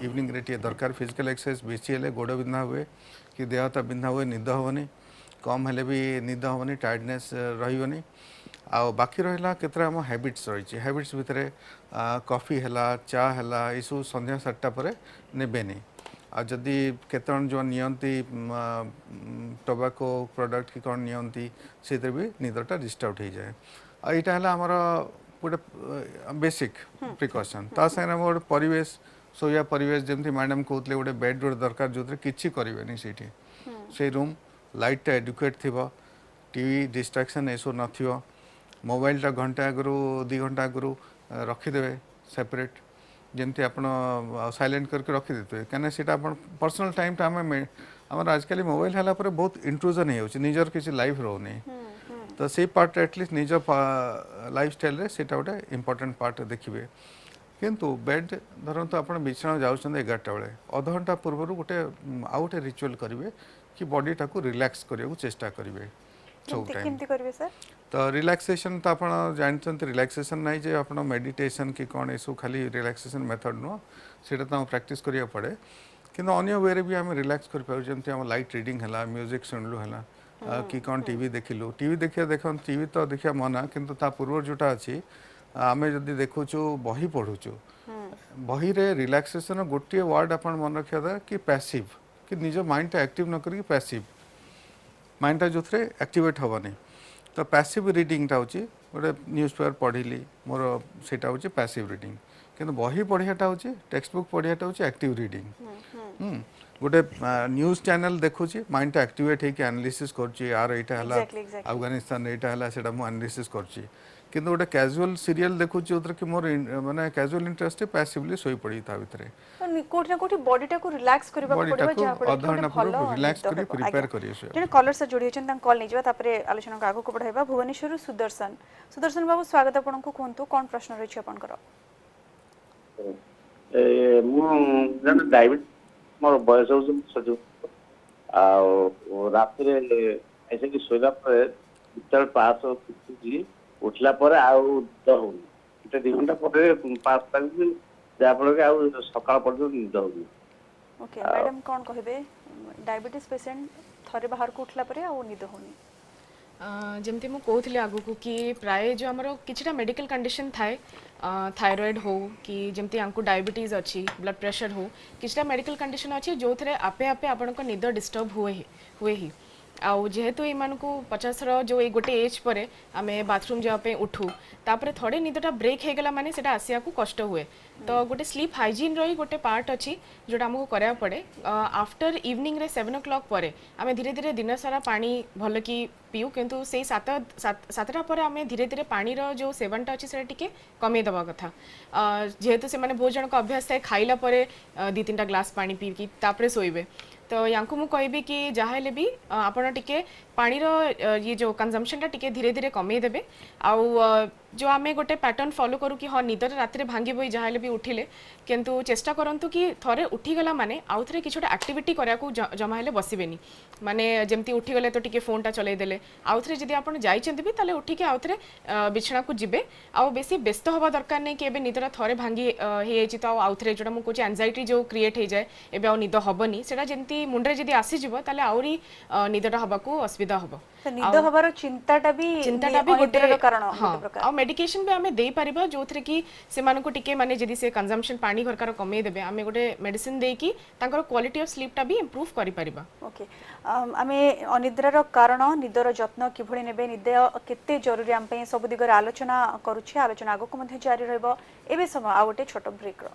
S2: इवनिंग रे टे दरकार फिजिकल एक्सरसाइज बेसी हेले गोड़ बिंधा हुए कि देह हाथ बिंधा हुए निद हेनी कम हेले भी निद हेनी टायर्डनेस रही आ बाकी रहा केतरा आम हैबिट्स रही हैबिट्स भितर कॉफी है चा है ये सब संध्या 7टा पर नेबेनी आ जदि केतन जो नियंती टोबाको प्रोडक्ट कि कौन नियंती से भी निदटा डिस्टर्ब हो जाए आ यहाँ है आमर गोटे बेसिक प्रिकसन ता सागे गोटे परिवेश शोया परिवेश जमी मैडम कहते गोटे बेड गोटे दरकार जो किसी करेंगे से रूम लाइटा एडुकेट थी टीवी डिस्ट्राक्शन ये सब न मोबाइलटा घंटा आगु 2 घंटा आगु रखीदे सेपरेट जमती आप साइलेंट करके रखीदे कहीं पर्सनल टाइम आम आजकल मोबाइल है बहुत इंट्रूजन हो निजर किसी लाइफ रोनी तो से पार्ट एटलिस्ट निज लाइफ स्टाइल से गोटे इम्पोर्टेंट पार्ट देखिए किंतु बेड धरतु आप बिछाना जाऊँ 11टा बेले अध घंटा पूर्व गोटे आउ गोटे रिचुअल करेंगे कि बॉडीटा को रिलैक्स करने चेष्टा करेंगे सब टाइम तो रिलैक्सेशन तो आप जानते रिलैक्सेशन नहीं जे आप मेडिटेशन कि कौन ये सब खाली रिलैक्सेशन मेथड नुह से प्रैक्टिस करिया पड़े किंतु अन्य वे भी आम रिलैक्स करमती आम लाइट रीडिंग है म्यूजिक शुणलु है कि कौन टीवी देखिलु टीवी देखिए देख टीवी तो देखा मना किंतु ता पूर्व जोटा अच्छी आम जदि देखुचु बही पढ़ुचु बही रे रिलैक्सेशन गोटे वर्ड आप मन रखा था कि पैसिव कि निज माइंडटा एक्टिव न करी पैसिव माइंडटा जो थे एक्टिवेट हेनी तो पैसिव रीडिंगटा हूँ गोटे न्यूज़पेपर पढ़ी मोर सेटा हूँ पैसिव रीडिंग किंतु बही पढ़ियाटा हूँ टेक्स्ट बुक पढ़ियाटा हूँ एक्टिव रीडिंग गोटे न्यूज़ चैनल देखुची माइंडटा एक्टिवेट होकर एनालिसिस करुँची यार यहाँ है अफगानिस्तान यहाँ है से एनालिसिस करुँची किंतु गोटे कैजुअल सीरियल देखुची जो कि मोर माने कैजुअल इंटरेस्ट पैसिवली सोई पड़ी ता भितरे
S1: कोठी ना कोठी बॉडीटा को रिलैक्स करबा पड़बा जहा पड़े
S2: अधघंटा पूर्व रिलैक्स करी प्रिपेयर करिए
S1: जने कॉलर से जोड़ी होचन ता कॉल नै जबा तापरे आलोचना को आगो को बढ़ाइबा भुवनेश्वर सुदर्शन सुदर्शन बाबू स्वागत आपन को कोनतो कोन प्रश्न रही आपन करो
S9: मु जने डायबिटीज मोर बयस हो सजो आ रात रे ऐसे कि सोला पर बितर पास हो जी उठला पर आउ द हो घंटे 2 घंटा पर पास लाଗୁଛି ଯାହାଫଳରେ କି ଆଉ ସକାଳ ପର୍ଯ୍ୟନ୍ତ ନିଦ ହଉନି।
S1: ओके मैडम कौन कहबे डायबिटीज पेशेंट थरे बाहर को उठला परे आ निद होनी
S3: जमती मु कहूली आगु कि प्राय जो आमर किछटा मेडिकल कंडीशन थाए थायराइड हो कि जमती आंकु डायबिटीज अच्छी ब्लड प्रेशर हो किछटा मेडिकल कंडीशन अच्छी जो थे आपे आपे आपन निद डिस्टर्ब हुए ही आउ जेहेतु को 50 जो ये गोटे एज पर आम बाथरूम जावाई उठू तापर थोड़े निदटा ब्रेक हो गला माने सेटा आसिया को कष्ट हुए तो गोटे स्लीप हाइजीन रही गोटे पार्ट अच्छी जोटा आमको करा पड़े आफ्टर इवनिंग रे 7 o'clock पर आम धीरे धीरे दिन सारा पानी भल कि पीऊ किंतु से 7टा पर आम धीरे धीरे पानी जो सेवनटा अच्छी से टिके कमे दवा कथा जेहेतु से माने बहुत जन को अभ्यास थाए खाइला परे 2-3टा ग्लास पानी पीकी तापरे सोइबे तो यांकु मु कहबी कि जहाँ भी आपण टिके पानी ये जो कंजम्पशन टिके धीरे धीरे कमे देबे आउ जो आमे गोटे पैटर्न फॉलो करू कि हाँ निदर रात रे भांगी बई जहाँ भी उठिले किंतु चेष्टा करंतु कि थरे उठीगला माने आउ थरे किछोटा एक्टिविटी करिया को जमा हेले बसिबेनी माने जेमती उठीगले तो टिके फोन टा चलै देले आउ थरे जदी आपण जाइचंती भी ताले उठी के आउ थरे बिछना को जिबे आउ बेसी व्यस्त होबा दरकार नै कि एबे निदर थरे भांगी हे एछि तो आउ थरे जोटा मु कोची एंजाइटी जो क्रिएट हे जाय एबे आउ निद हबनी सेटा जेमती मुंडरे जदी आसी जिवो ताले आउरी निदटा हबा को असुविधा हबो
S1: तो निद हबार चिंताटा भी गोटे कारण
S3: हाँ मेडिकेशन भी आमे दे परिबा जो थरे कि सेमान को टिके माने जदी से कंजम्पशन पानी घरकार कमे देबे आमे गोटे मेडिसिन दे कि तांकर क्वालिटी ऑफ स्लीप टा भी इंप्रूव करि परिबा
S1: ओके आमे अनिद्रार कारण निदर जत्न किभଳି नेबे निद केते जरूरी आम पे सब दिगरे आलोचना करूछि आलोचना आगो को मध्ये जारी रहबो एबे समय आ गोटे छोट ब्रेक रो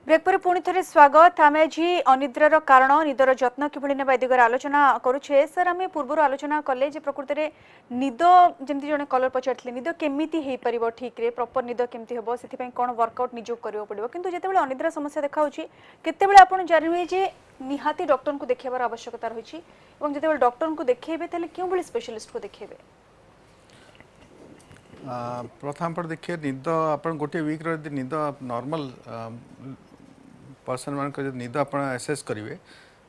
S1: ब्रेक पर पुणी थे स्वागत आम आज अनिद्रार कारण निदर जत्न कि ने दिगरे आलोचना करुछे सर आम पूर्व आलोचना कले प्रकृति में निद जमी जड़े कलर पचार निद केमी हो पार ठीक रे प्रॉपर निद केमती हम से कौन वर्कआउट निजोग करा पड़ो किंतु जिते अनिद्रा समस्या देखा केते आप जानवे जे निहाती डॉक्टर को देखार आवश्यकता रही जिते डॉक्टर को देखेबे क्यों भाई स्पेशलिस्ट को देखेबे
S2: प्रथम पर देखिए निद आप गोटे वीक रि निद नॉर्मल पर्सन मान निद आप एसेस करेंगे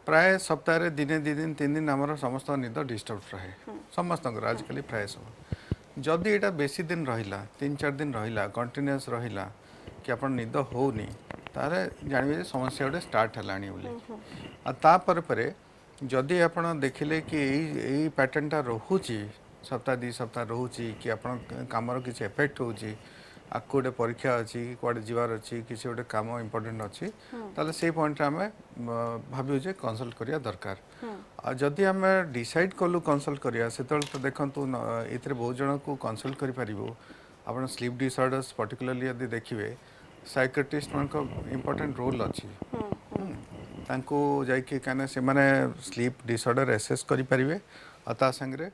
S2: प्राय सप्ताह दिने 2 दिन 3 दिन आमर समस्त निद डिस्टर्ब रहे समस्त आजिकल प्राय सब जदि यहाँ बेसी दिन रहा 3-4 दिन रहा कंटिन्यूअस रहा कि आप निद होनी तारे जानवे समस्या गोटे स्टार्ट है बोली जदि आप देखिले कि यही पैटर्नटा रोचे सप्ताह 2 सप्ताह रोचे कि आप कमर किसी इफेक्ट होची आकु गोटे परीक्षा अच्छी कड़े जीवार अच्छी किसी गोटे कम इम्पोर्टेंट अच्छी ताले से पॉइंट आम भाव जे कंसल्ट करिया दरकार जदि आम डिसाइड कलु कंसल्ट करिया से तो देखंतु एथरे बहुत जन को कंसल्ट करि परिबो आपण स्लीप डिसऑर्डर्स पर्टिकुलरली यदि देखिबे साइकियाट्रिस्ट मान को इम्पोर्टेंट रोल अच्छी तांको जाइके काने से माने स्लीप डिसऑर्डर एसेस करि परिबे अता संगरे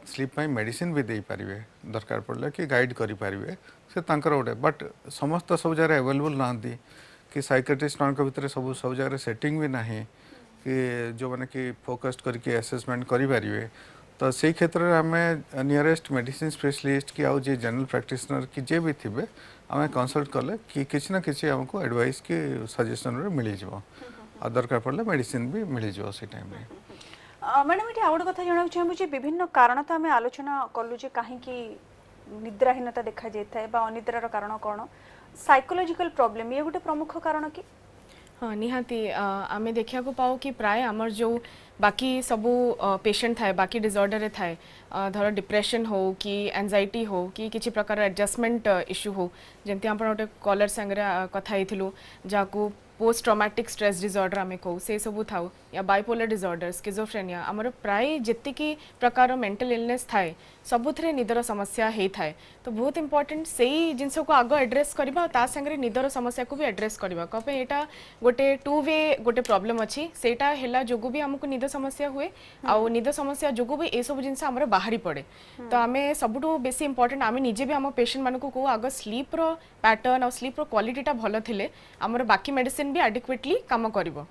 S2: स्लीप पाई मेडिसिन भी दे पारे दरकार पड़े कि गाइड करें से गोटे बट समस्त सब जगह अवेलेबल ना कि साइकियाट्रिस्ट मान भर सब जगह सेटिंग भी ना कि जो मैंने कि फोकस्ड करके असेसमेंट करें तो से क्षेत्र में आम नियरेस्ट मेडिसिन स्पेशलिस्ट कि आउ जे जनरल प्रैक्टिशनर कि जे भी थे आम कंसल्ट कले कि किसी ना किसी आमको एडवाइस कि सजेशन मिल जाए दरकार पड़े मेडिसिन भी मिल जाए से टाइम में
S1: मैडम ये आउट कथा जाना चाहूँ विभिन्न कारण तो आम आलोचना कलु जे कहीं निद्राहीनता देखा जाए अनिद्रार कारण कौन साइकोलॉजिकल प्रॉब्लम ये गोटे प्रमुख कारण कि
S3: हाँ निहाती आमे देखा को पाओ कि प्राय आमर जो बाकी सबू पेशेंट थाए बाकी डिसऑर्डर थाए धर डिप्रेशन हो कि एंजाइटी हो कि किसी प्रकार एडजस्टमेंट इश्यू हो जमती आप गोटे कलर सांगे कथा जहाँ पोस्ट ट्रॉमेटिक स्ट्रेस डिसऑर्डर आमे कहू से सबू थाउ या बाइपोलर डिसऑर्डर स्किजोफ्रेनिया आमर प्राय जेतिकी प्रकार मेंटल इलनेस थाए सबुथरे निदर समस्या हे थाए तो बहुत इंपोर्टेंट से जिनस को आग एड्रेस करबा ता संगे निदर समस्या को भी एड्रेस करबा कपे एटा गोटे 2 वे गोटे प्रॉब्लम अछि सेटा हेला जोगु भी हमको निद समस्या हुए आ निद समस्या जोगु भी ए सब जिनस हमर बाहरी पड़े तो आमे सबुटो बेसी इंपोर्टेंट आमे निजे भी हम पेशेंट मानको को आग स्लीप रो पैटर्न और स्लीप रो क्वालिटी टा भलो थिले हमर बाकी मेडिसिन भी एडिक्वेटली काम करिवो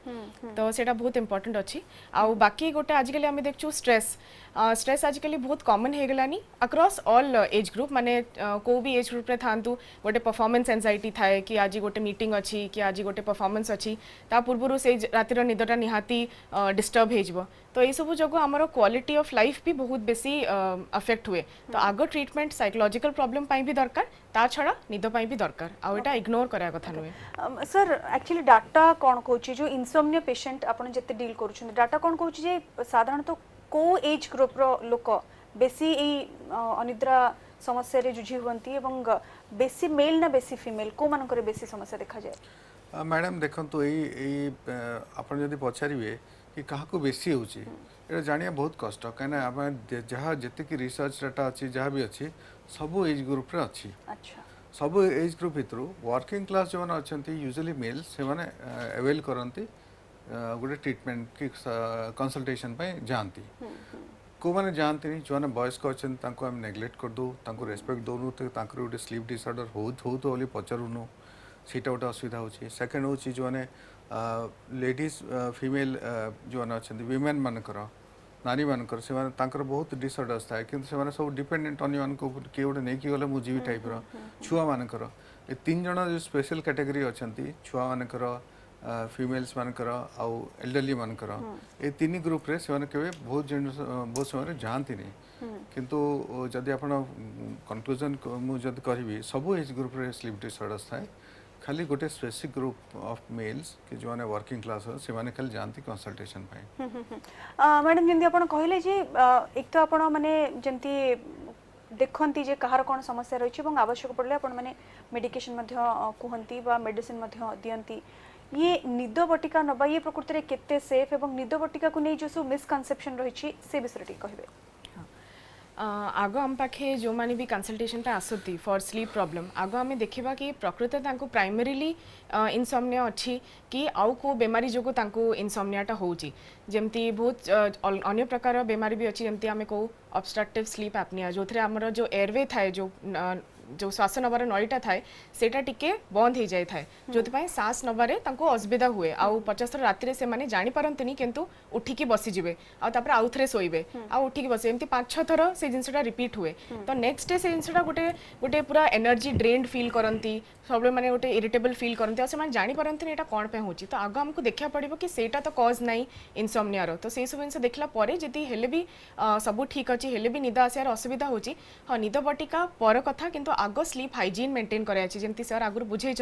S3: तो सेटा बहुत इंपोर्टेंट अछि आ बाकी गोटे आजिकल आमे देखछु स्ट्रेस स्ट्रेस आजिकली बहुत कॉमन हो गलानी अक्रॉस ऑल एज ग्रुप माने को भी एज ग्रुप रे थांतु गोटे परफॉर्मेंस एंजाइटी थाए कि आज गोटे मीटिंग अच्छी कि आज गोटे परफॉर्मेंस अच्छी ता पूर्व से रातिर निदटा निहाती डिस्टर्ब हो तो ये सब जगह आमर क्वालिटी ऑफ लाइफ भी बहुत बेसी अफेक्ट हुए तो आग ट्रीटमेंट साइकोलॉजिकल प्रॉब्लम पाई भी दरकार ता छड़ा निद पाई भी दरकार आ एटा इग्नोर करा कथा नुहे
S1: सर एक्चुअली डाटा कौन कहूँ जो इनसोम्निया पेशेंट आपन जते डील करूछन डाटा कौन कहूँ जे साधारणतः को एज ग्रुप रो लोक बेसी ए अनिद्रा समस्या रे जुझी हुंती एवं बेसी मेल ना बेसी फीमेल को मानकर बेसी समस्या देखा जाए
S2: मैडम देखंतु एई आपण जदि पछारिबे कि काहाको बेसी होची एटा जानिया बहुत कष्ट काना हम जहाँ जते की रिसर्च डाटा अछि जहाँ भी अछि सब एज ग्रुप रे अछि
S1: अच्छा
S2: सब एज ग्रुप भितरु वर्किंग क्लास जो माने अछंती यूजुअली मेल से माने अवेल करंती गोटे ट्रीटमेंट की कंसल्टेशन पे जानती को माने जानती नहीं जो वयस्क अच्छा हम नेग्लेक्ट कर दो रेस्पेक्ट दौनु तो गोटे स्लीप डिसऑर्डर हो तो बोली पचारूनु सीटा गोटे असुविधा होची सेकेंड होची जो लेडीज फीमेल जो अच्छा विमेन मानकर नारी मानकर से बहुत डिसऑर्डर्स थाए कि सब डिपेंडेंट अन्य मान किए गोटे नहीं गले मुझी टाइप छुआ मानकर ये तीन जन जो स्पेशल कैटेगरी अच्छा छुआ मानकर फीमेल्स मानकर आउ एल्डरली मानकर ये तीन ग्रुप रे से बहुत समय जाती नहीं किंतु जदि आप कंक्लूजन मुझे करी सब एज ग्रुप रे स्लीप डिसऑर्डर्स थाए खाली गोटे स्पेसिफिक ग्रुप ऑफ मेल्स कि जो वर्किंग क्लास हो से माने खाली जानती कंसल्टेशन पाए
S1: मैडम जंती आपण कहले जे एक तो आपण माने जंती देखंती जे कहार कोन समस्या रही और आवश्यक पड़ले आपण माने मेडिकेशन मध्य कहंती बा मेडिसिन मध्य दियंती ये निद बटिका नबा ये प्रकृति रे केते सेफ एवं निद बटिका को नहीं जो सब मिसकनसेप्शन रही से विषय कहबे
S3: आग आम पाखे जो माने भी कंसल्टेशन पे आसती फॉर स्लीप प्रॉब्लम आग आम देखा कि प्रकृत तांको प्राइमरीली इनसोम्निया अच्छी कि आउ को बेमारी जो तांको इनसोम्नियाटा होची जेमती बहुत अन्य प्रकार बेमारी भी अच्छी जमती आम को ऑब्स्ट्रक्टिव स्लीप एपनिया जो थे आमर जो एयरवे थाए जो श्वास नबार नळीटा थाए सेटा टिके बंद हो जाए थाए जो सांस नबारे तांको असुविधा हुए आउ 50 थर राति से माने जानी पारंतनी किंतु उठिकी बसी जिवे आ तापर आउ थरे सोइबे आ उठिकी बसे एमती 5-6 थर से जिंसटा रिपीट हुए तो नेक्स्ट डे से जिंसटा गोटे पूरा एनर्जी ड्रेन्ड फील करंती सब माने गोटे इरिटेबल फील करंती आ से माने जानी पारंतनी एटा कोन पे होची तो आगो हमको देखा पड़िबो कि सेटा तो कॉज नाही इनसोम्निया रो तो से सब जिंस देखला परे जति हेले भी सब ठीक अछि हेले भी निद आसियार असुविधा होची हां निद बटिका पर कथा किंतु आगो स्लीप हाइजीन मेंटेन कराया जमती सर आगुरी बुझे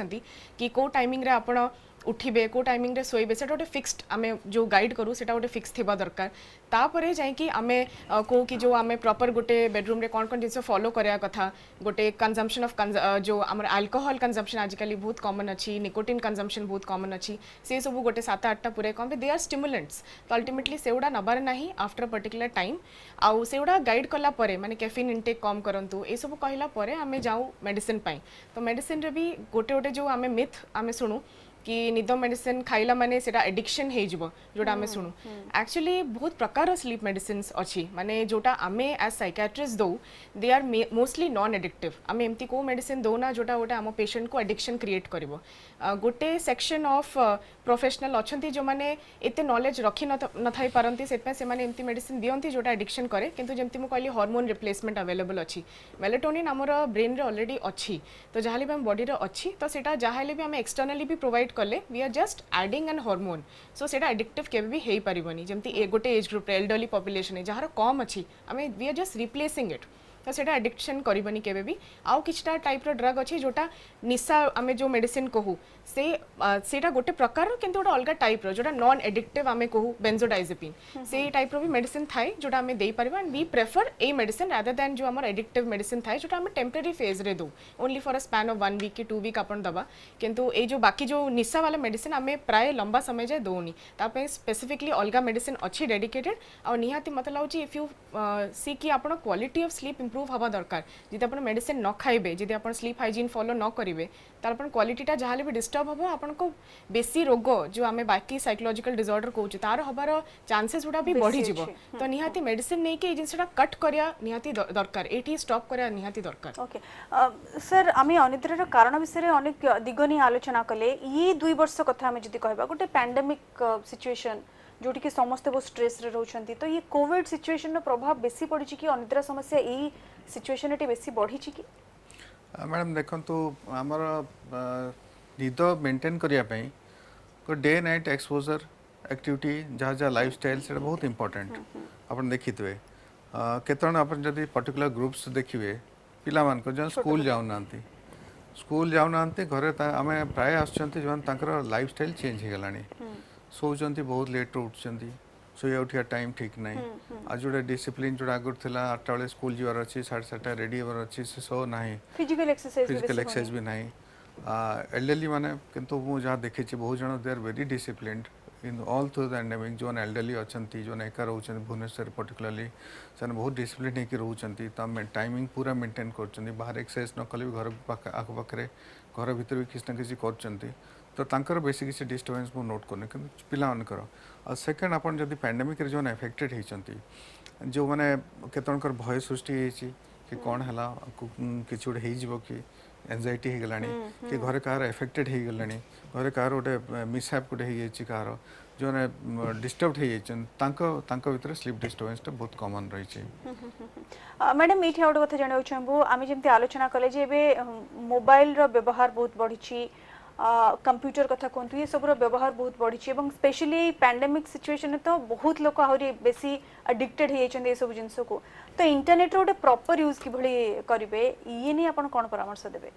S3: कि को टाइमिंग रे आपण उठिबे को टाइमिंग रे सोइबे सेटा गोटे फिक्स्ड आमे जो गाइड करू सेटा गोटे फिक्स थिबा दरकार तापरे जाई कि आमे को कि जो आमे प्रॉपर गोटे बेडरूम रे कोन जिंस फॉलो कराया कथा गोटे कंजम्पशन ऑफ जो हमर अल्कोहल कंजम्पशन आजिकली बहुत कॉमन अछि निकोटिन कंजम्पशन बहुत कॉमन अछि से सब गोटे 7-8 पूरे कम दे आर स्टिमुलेंट्स तो अल्टीमेटली सेउडा नबार नाही आफ्टर पर्टिकुलर टाइम आउ सेउडा गाइड कला परे माने कैफीन इनटेक कम करंतु ए सब कहला परे आमे जाऊ मेडिसिन पाई तो मेडिसिन रे भी गोटे गोटे जो आमे मिथ आमे सुनु कि निद मेडिसिन खाइला माने सेटा एडिक्शन हे जिवो जोटा आमे सुनु एक्चुअली बहुत प्रकार स्लीप मेडिसिन्स अछि माने जोटा आमे as psychiatrist though they are mostly non addictive आमे एमती को मेडिसिन दो ना जोटा गोटे आम पेशेंट को एडिक्शन क्रिएट करिवो गोटे सेक्शन ऑफ प्रोफेशनल अछंती जो माने एते नॉलेज रखी न थाई पारंती सेट पे से माने एमती मेडिसिन दियंती जोटा एडिक्शन करे किंतु जेमती मु कहली हार्मोन रिप्लेसमेंट अवेलेबल अछि मेलाटोनिन हमर ब्रेन रे ऑलरेडी अछि तो जाहली हम बॉडी रे अछि तो सेटा जाहले भी हम एक्सटर्नली भी प्रोवाइड कले we are just adding an hormone so सेटा एडिक्टिव केबे भी हेई परिबनी जेमती गोटे एज ग्रुप एल्डरली पॉपुलेशन है जहार कम अछि आमे we are just replacing it तो सेटा एडिक्शन करबनी केबे भी आउ किछटा टाइप रो ड्रग अछि जोटा निशा आमे जो मेडिसिन कहू से सेटा गोटे प्रकार किंतु गोटे अलग टाइप रो जोटा नॉन एडिक्टिव आमे कहू बेंजोडाइजेपिन से टाइप रो भी मेडिसिन थाए जोटा आमे देई परबा and we prefer a medicine rather than जो हमर एडिक्टिव मेडिसिन थाए जोटा आमे टेम्परेरी फेज रे though only for a span of 1 week की 2 वीक अपन दबा किंतु ए जो बाकी जो निशा वाला मेडिसिन आमे प्राय लंबा समय जाय दोनी तापे स्पेसिफिकली अलग मेडिसिन अछि डेडिकेटेड और निहाती मत लाउची इफ यू सी कि आपण क्वालिटी ऑफ स्लीप इंप्रूव हवा दरकार जदि आपण मेडिसिन न खाइबे जदि आपण स्लीप हाइजीन फॉलो न करिवे तार आपण क्वालिटीटा जहाले भी डिस्टर्ब हबो आपण को बेसी रोग जो आमे बाकी साइकोलॉजिकल डिसऑर्डर कहूछ तार हबार चांसेस उडा भी बढ़ी जिवो तो निहाती मेडिसिन नै के जिनसटा कट करिया निहाती दरकार एटी स्टॉप करिया निहाती दरकार
S1: ओके सर आमे अनिद्रार कारण विषय अनेक दिगनी आलोचना कले ये 2 वर्ष कथा आमे जदि कहबा गोटे पैंडेमिक सिचुएशन जोटी कि समस्त बहुत स्ट्रेस रे रहउछंती तो ये कोविड सिचुएशन नो प्रभाव बेसी पड़ी कि अनिद्रा समस्या ई सिचुएशन एटी बेसी बढ़ी कि
S2: मैडम देखंतु हमर निद मेंटेन करिया पई को डे नाइट एक्सपोजर एक्टिविटी जहाँ जहाँ लाइफस्टाइल से बहुत इंपोर्टेंट अपन देखिथे केतन अपन जदि पर्टिकुलर ग्रुप्स देखिए पिला मान को जो स्कूल जाऊ नांती स्कूल जाऊ नांती घरे आमे प्राय आछंती जवन तांकर लाइफस्टाइल चेंज हे गलानी सोचंती बहुत लेट उठचंती सोया उठिया टाइम ठीक नहीं आज जोड़े डिसिप्लिन जोड़ा आगुर थिला 8टा बेले स्कूल जीवार अछि 7:30 रेडी होवर अछि से सो नाही
S1: फिजिकल एक्सरसाइज
S2: भी नहीं एल्डरली माने किंतु मु जहाँ देखी बहुत जन they are very disciplined in all through the endemic जो एल्डरली अच्छा जो एका रोचे भुवनेश्वर पर्टिकुलरली से बहुत डिसिप्लिन होकर रोचे तो टाइमिंग पूरा मेंटेन कर बाहर एक्सरसाइज न कले भी घर आखपाखे घर भीतर भी किसी ना किसी कर तो तांकर बेसी किसी डिस्टर्बेंस मु नोट करनी कि पिलामानकर और सेकेंड आपन जदि पैंडेमिक रे जो एफेक्टेड होती जो मैंने केतनकर भय सृष्टि होती कि कौन है कि गोटे हो कि एंजाइटी हो गलानी कि घरे कहार एफेक्टेड हो गलानी घरे कहार गोटे मिसहैप गोटे हो कहार जो डिस्टर्ब हो भीतर स्लीप डिस्टर्बेंस बहुत कॉमन रही
S1: मैडम ये गोटे कथा जाना चाहूँ आम जमी आलोचना कले मोबाइल रो व्यवहार बहुत बढ़ी कंप्यूटर कथा कहतु ये सब व्यवहार बहुत बढ़ी स्पेशली पैंडेमिक सिचुएशन तो बहुत लोग आहरी बेसी एडिक्टेड हो सब जिनस को तो इंटरनेट रो प्रॉपर यूज कि करेंगे ये नहीं आप कौन परामर्श देवे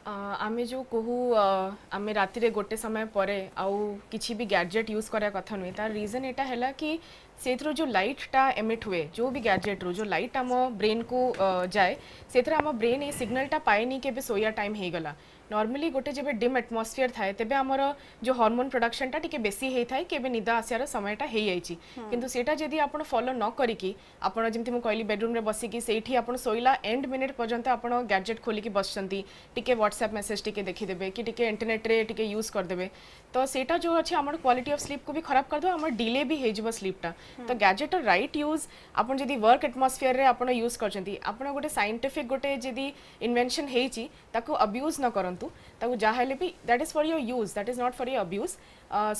S3: आमे जो कहू आमे राति रे गोटे समय परे आउ किसी भी गैजेट यूज करा कथा नुहे तार रीजन एटा हैला कि सेथरो जो लाइट टा एमिट हुए जो भी गैजेट रो जो लाइट आम ब्रेन को जाए सेथरे आम ब्रेन ए सिग्नल टा पाएनी के सोया टाइम हो गला नॉर्मली गोटे जब डिम एटमॉस्फेयर थाए तेबे आमर जो हार्मोन प्रोडक्शन टा टिके बेसी हे थाए केबे निद आसियार समयटा हे जाइछि किंतु सेटा जदी आपण फॉलो न करिकि आपण जेमति मु कहली बेडरूम रे बसिकि सेठी आपण सोइला एंड मिनिट पर्यंत आपण गैजेट खोलिकि बसचंती टिके व्हाट्सएप मेसेज टिके देखि देबे कि टिके इंटरनेट रे टिके यूज कर देबे तो सेटा जो अछि हमर क्वालिटी ऑफ स्लीप को भी खराब कर दो हमर डिले भी हे जिवो स्लीप टा तो गैजेट राइट यूज आपण जदी वर्क एटमॉस्फेयर रे आपण यूज करचंती आपण गोटे साइंटिफिक गोटे जदी इन्वेंशन हेछि ताको अब्यूज न करंतु ताको जाहेले भी that is for your use that is not for your abuse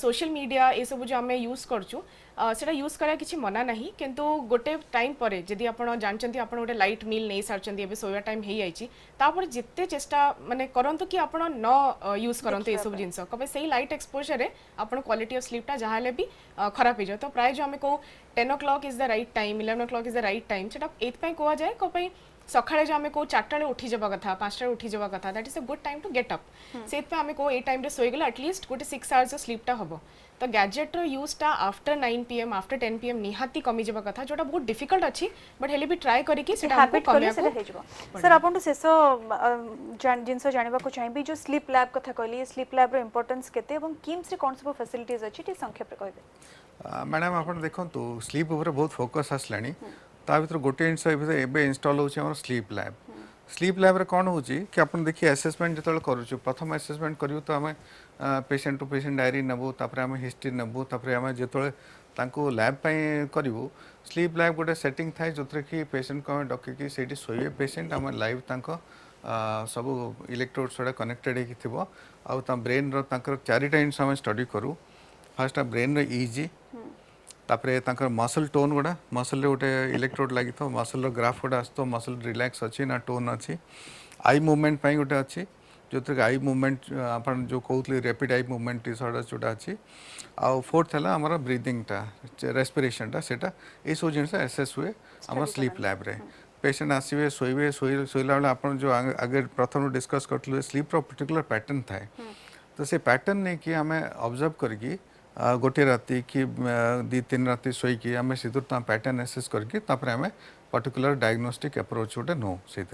S3: social media ये सब जो आमे यूज करचु सेटा यूज करा किछि मना नहीं किंतु गोटे टाइम परे जदी आपण जानचंती आपण गोटे लाइट मील नै सारचंती एबे सोया टाइम हे आइछि तापर जिते चेष्टा माने करंतु कि आपण न यूज करंतु ए सब जिंस कबे सेही लाइट एक्सपोजर रे आपण क्वालिटी ऑफ स्लीप टा जाहाले भी खराब हे जाय तो प्राय जो आमे को 10 o'clock is the right time 11 o'clock is the right time सेटा एत पय कोआ जाय कबे सकाळे जो आमे को 4टा रे उठी जबा कथा 5टा रे उठी जबा कथा that is a good time to get up सेत पे आमे को ए टाइम रे सोई गेला एटलीस्ट गोटे 6 आवर्स स्लीप टा हबो तो गैजेट रो यूज टा आफ्टर 9 PM आफ्टर 10 PM निहाती कमी जबा कथा जोटा बहुत डिफिकल्ट अछि बट हेले भी ट्राई करी कि सेटा
S1: हैबिट कले सेटा हे जबो सर आपन तो शेषो जिनसो जानिबा को चाहिबी जो स्लीप लैब कथा कहली स्लीप लैब रो इंपोर्टेंस केते एवं किम्स रे कोन सब फैसिलिटीज अछि टी संक्षेप रे कहबे
S2: मैडम आपन देखंतु स्लीप ऊपर बहुत फोकस आसलानी ता भीतर गोटे जिनस एबे इंस्टॉल होछि हमर स्लीप लैब रे कोन होछि कि अपन देखि असेसमेंट जतल करूछु प्रथम असेसमेंट करियो तो हमें पेशेंट टू पेशेंट डायरी नबो तापर हमें हिस्ट्री नबो तापर हमें जतले तांको लैब पय करिवो स्लीप लैब गोटे सेटिंग थाए जोथरे कि पेशेंट को डके कि सेठी सोइए पेशेंट हम लाइव तांको सब इलेक्ट्रोड सडा कनेक्टेड हे थिबो आ ता ब्रेन रो तांकर चारिटा इंस हम स्टडी करू फर्स्ट ब्रेन रो ईजी तापरे तांकर मसल टोन गुड़ा मसल रे गोटे इलेक्ट्रोड लागि तो मसल रो ग्राफ गुड़ा आस्तो मसल रिलैक्स अछि ना टोन अछि आई मूवमेंट पई गोटे अछि जोथरे आई मूवमेंट आपन जो कहउतले रैपिड आई मूवमेंट सडा जोटा अछि आ फोर्थ हला हमर ब्रीथिंग टा रेस्पिरेशन टा सेटा ए सो जिनस एसेस हुए हमर स्लीप लैब रे पेशेंट आसीबे सोइबे सोइला वाला आपन जो आगे प्रथम डिस्कस करथले स्लीप रो पर्टिकुलर पैटर्न थाए तो से पैटर्न ने कि हमें ऑब्जर्व करकी गोटे राति कि 2-3 राति शोईकि आम से पैटर्न एसेस करके आम पर्टिकुलर डायग्नोस्टिक अप्रोच गोटे नो से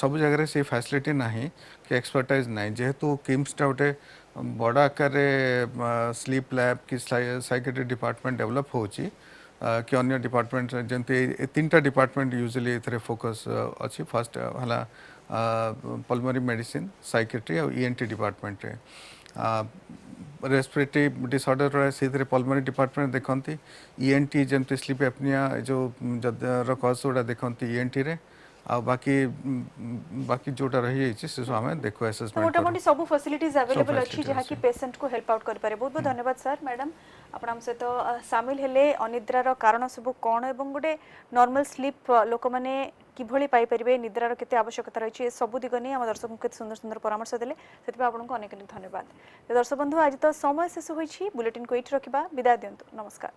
S2: सब जगह से फैसिलिटी ना कि एक्सपर्टाइज ना जेहेतु किम्स टा गोटे बड़ आकार स्लीप लैब कि साइकेट्री डिपार्टमेंट डेवलप होची कि अन्य डिपार्टमेंट जमती 3टा डिपार्टमेंट यूजुअली एथरे फोकस अच्छी फर्स्ट हला पल्मोनरी मेडिसिन साइकेट्री और ENT डिपार्टमेंट रे रेस्पिरेटरी डिसऑर्डर से पल्मोनरी डिपार्टमेंट देखती ENT जमती स्लीप एपनिया जो कज गुड़ा देखती ENT रे आ बाकी बाकी जोटा रही जाइए से सब आम देखो
S1: तो
S2: असेसमेंट
S1: मोटामोटी सब फैसिलिटीज अवेलेबल अच्छी
S2: facilities
S1: जहाँ कि
S2: अच्छी।
S1: पेशेंट को हेल्प आउट करें। बहुत बहुत धन्यवाद सर मैडम आपण आम सहित सामिल हेले अनिद्रार कारण सब कौन एवं गोटे नॉर्मल स्लीप लोक मैंने किभली पाई परिबे निद्रार केते आवश्यकता रही सब दिग नहीं आम दर्शक केते सुंदर सुंदर परामर्श देले से आपको अनेक अनेक धन्यवाद। तो दर्शक बंधु आज तो समय शेष होइछि बुलेटिन को एठी रखिबा विदाय दियंतु नमस्कार।